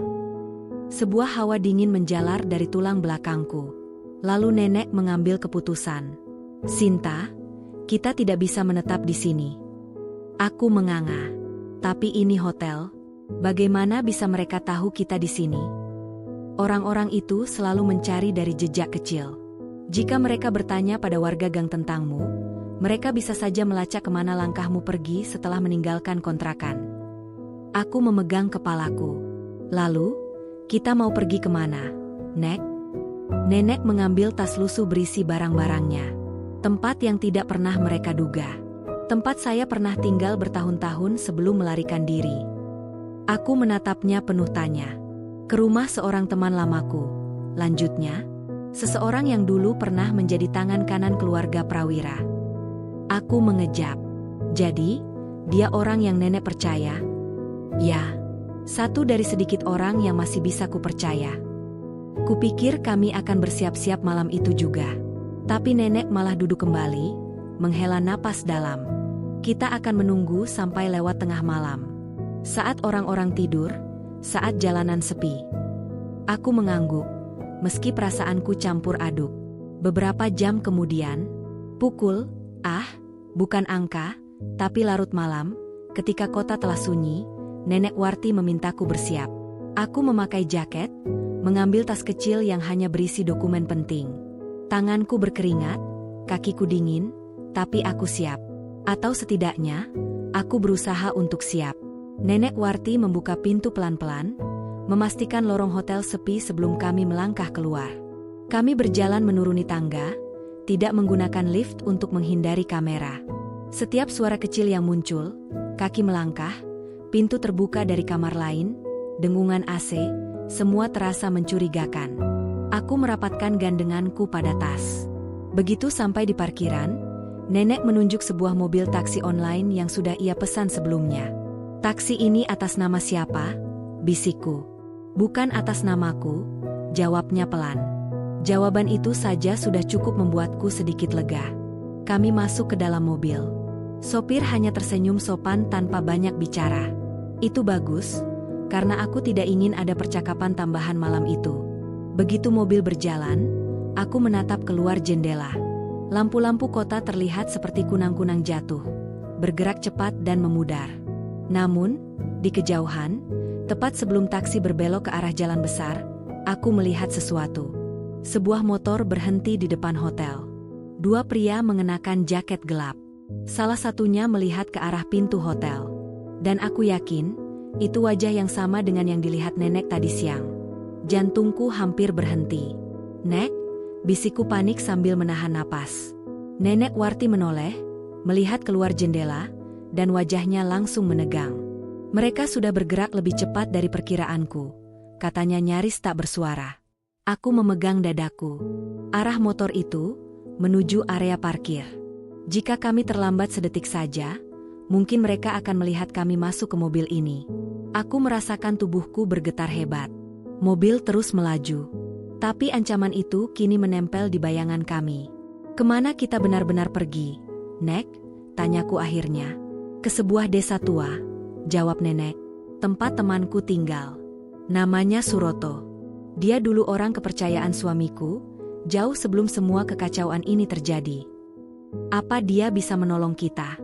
Sebuah hawa dingin menjalar dari tulang belakangku. Lalu Nenek mengambil keputusan. "Sinta, kita tidak bisa menetap di sini." Aku menganga. "Tapi ini hotel. Bagaimana bisa mereka tahu kita di sini?" "Orang-orang itu selalu mencari dari jejak kecil. Jika mereka bertanya pada warga gang tentangmu, mereka bisa saja melacak kemana langkahmu pergi setelah meninggalkan kontrakan." Aku memegang kepalaku. "Lalu, kita mau pergi kemana, Nek?" Nenek mengambil tas lusuh berisi barang-barangnya. Tempat yang tidak pernah mereka duga. Tempat saya pernah tinggal bertahun-tahun sebelum melarikan diri. Aku menatapnya penuh tanya. "Ke rumah seorang teman lamaku," lanjutnya. "Seseorang yang dulu pernah menjadi tangan kanan keluarga Prawira." Aku mengejap. "Jadi, dia orang yang Nenek percaya?" "Ya, satu dari sedikit orang yang masih bisa kupercaya." Kupikir kami akan bersiap-siap malam itu juga. Tapi Nenek malah duduk kembali, menghela napas dalam. "Kita akan menunggu sampai lewat tengah malam. Saat orang-orang tidur, saat jalanan sepi." Aku mengangguk, meski perasaanku campur aduk. Beberapa jam kemudian, pukul, bukan angka, tapi larut malam, ketika kota telah sunyi, Nenek Warti memintaku bersiap. Aku memakai jaket, mengambil tas kecil yang hanya berisi dokumen penting. Tanganku berkeringat, kakiku dingin, tapi aku siap. Atau setidaknya, aku berusaha untuk siap. Nenek Warti membuka pintu pelan-pelan, memastikan lorong hotel sepi sebelum kami melangkah keluar. Kami berjalan menuruni tangga, tidak menggunakan lift untuk menghindari kamera. Setiap suara kecil yang muncul, kaki melangkah, pintu terbuka dari kamar lain, dengungan AC, semua terasa mencurigakan. Aku merapatkan gandenganku pada tas. Begitu sampai di parkiran, Nenek menunjuk sebuah mobil taksi online yang sudah ia pesan sebelumnya. "Taksi ini atas nama siapa?" bisikku. "Bukan atas namaku," jawabnya pelan. Jawaban itu saja sudah cukup membuatku sedikit lega. Kami masuk ke dalam mobil. Sopir hanya tersenyum sopan tanpa banyak bicara. Itu bagus, karena aku tidak ingin ada percakapan tambahan malam itu. Begitu mobil berjalan, aku menatap keluar jendela. Lampu-lampu kota terlihat seperti kunang-kunang jatuh, bergerak cepat dan memudar. Namun, di kejauhan, tepat sebelum taksi berbelok ke arah jalan besar, aku melihat sesuatu. Sebuah motor berhenti di depan hotel. Dua pria mengenakan jaket gelap. Salah satunya melihat ke arah pintu hotel. Dan aku yakin, itu wajah yang sama dengan yang dilihat Nenek tadi siang. Jantungku hampir berhenti. "Nek," bisikku panik sambil menahan napas. Nenek Warti menoleh, melihat keluar jendela, dan wajahnya langsung menegang. "Mereka sudah bergerak lebih cepat dari perkiraanku," katanya nyaris tak bersuara. Aku memegang dadaku. Arah motor itu menuju area parkir. Jika kami terlambat sedetik saja, mungkin mereka akan melihat kami masuk ke mobil ini. Aku merasakan tubuhku bergetar hebat. Mobil terus melaju. Tapi ancaman itu kini menempel di bayangan kami. "Kemana kita benar-benar pergi, Nek?" tanyaku akhirnya. "Ke sebuah desa tua," jawab Nenek. "Tempat temanku tinggal. Namanya Suroto. Dia dulu orang kepercayaan suamiku, Jauh sebelum semua kekacauan ini terjadi. Apa dia bisa menolong kita?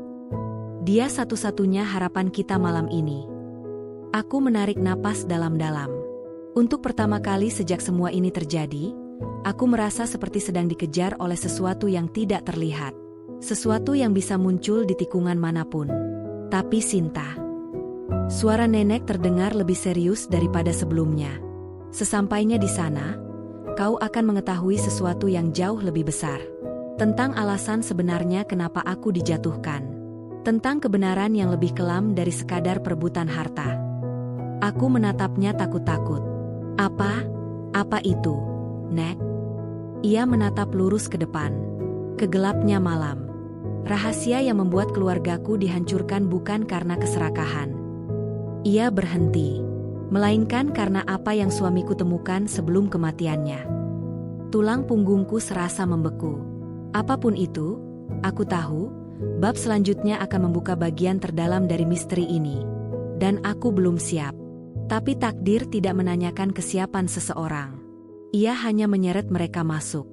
Dia satu-satunya harapan kita malam ini. Aku menarik napas dalam-dalam. Untuk pertama kali sejak semua ini terjadi, aku merasa seperti sedang dikejar oleh sesuatu yang tidak terlihat. Sesuatu yang bisa muncul di tikungan manapun. Tapi Sinta. Suara nenek terdengar lebih serius daripada sebelumnya. Sesampainya di sana, kau akan mengetahui sesuatu yang jauh lebih besar. Tentang alasan sebenarnya kenapa aku dijatuhkan. Tentang kebenaran yang lebih kelam dari sekadar perebutan harta. Aku menatapnya takut-takut. Apa itu, Nek? Ia menatap lurus ke depan. Ke gelapnya malam. Rahasia yang membuat keluargaku dihancurkan bukan karena keserakahan. Ia berhenti. Melainkan karena apa yang suamiku temukan sebelum kematiannya. Tulang punggungku serasa membeku. Apapun itu, aku tahu, bab selanjutnya akan membuka bagian terdalam dari misteri ini. Dan aku belum siap. Tapi takdir tidak menanyakan kesiapan seseorang. Ia hanya menyeret mereka masuk.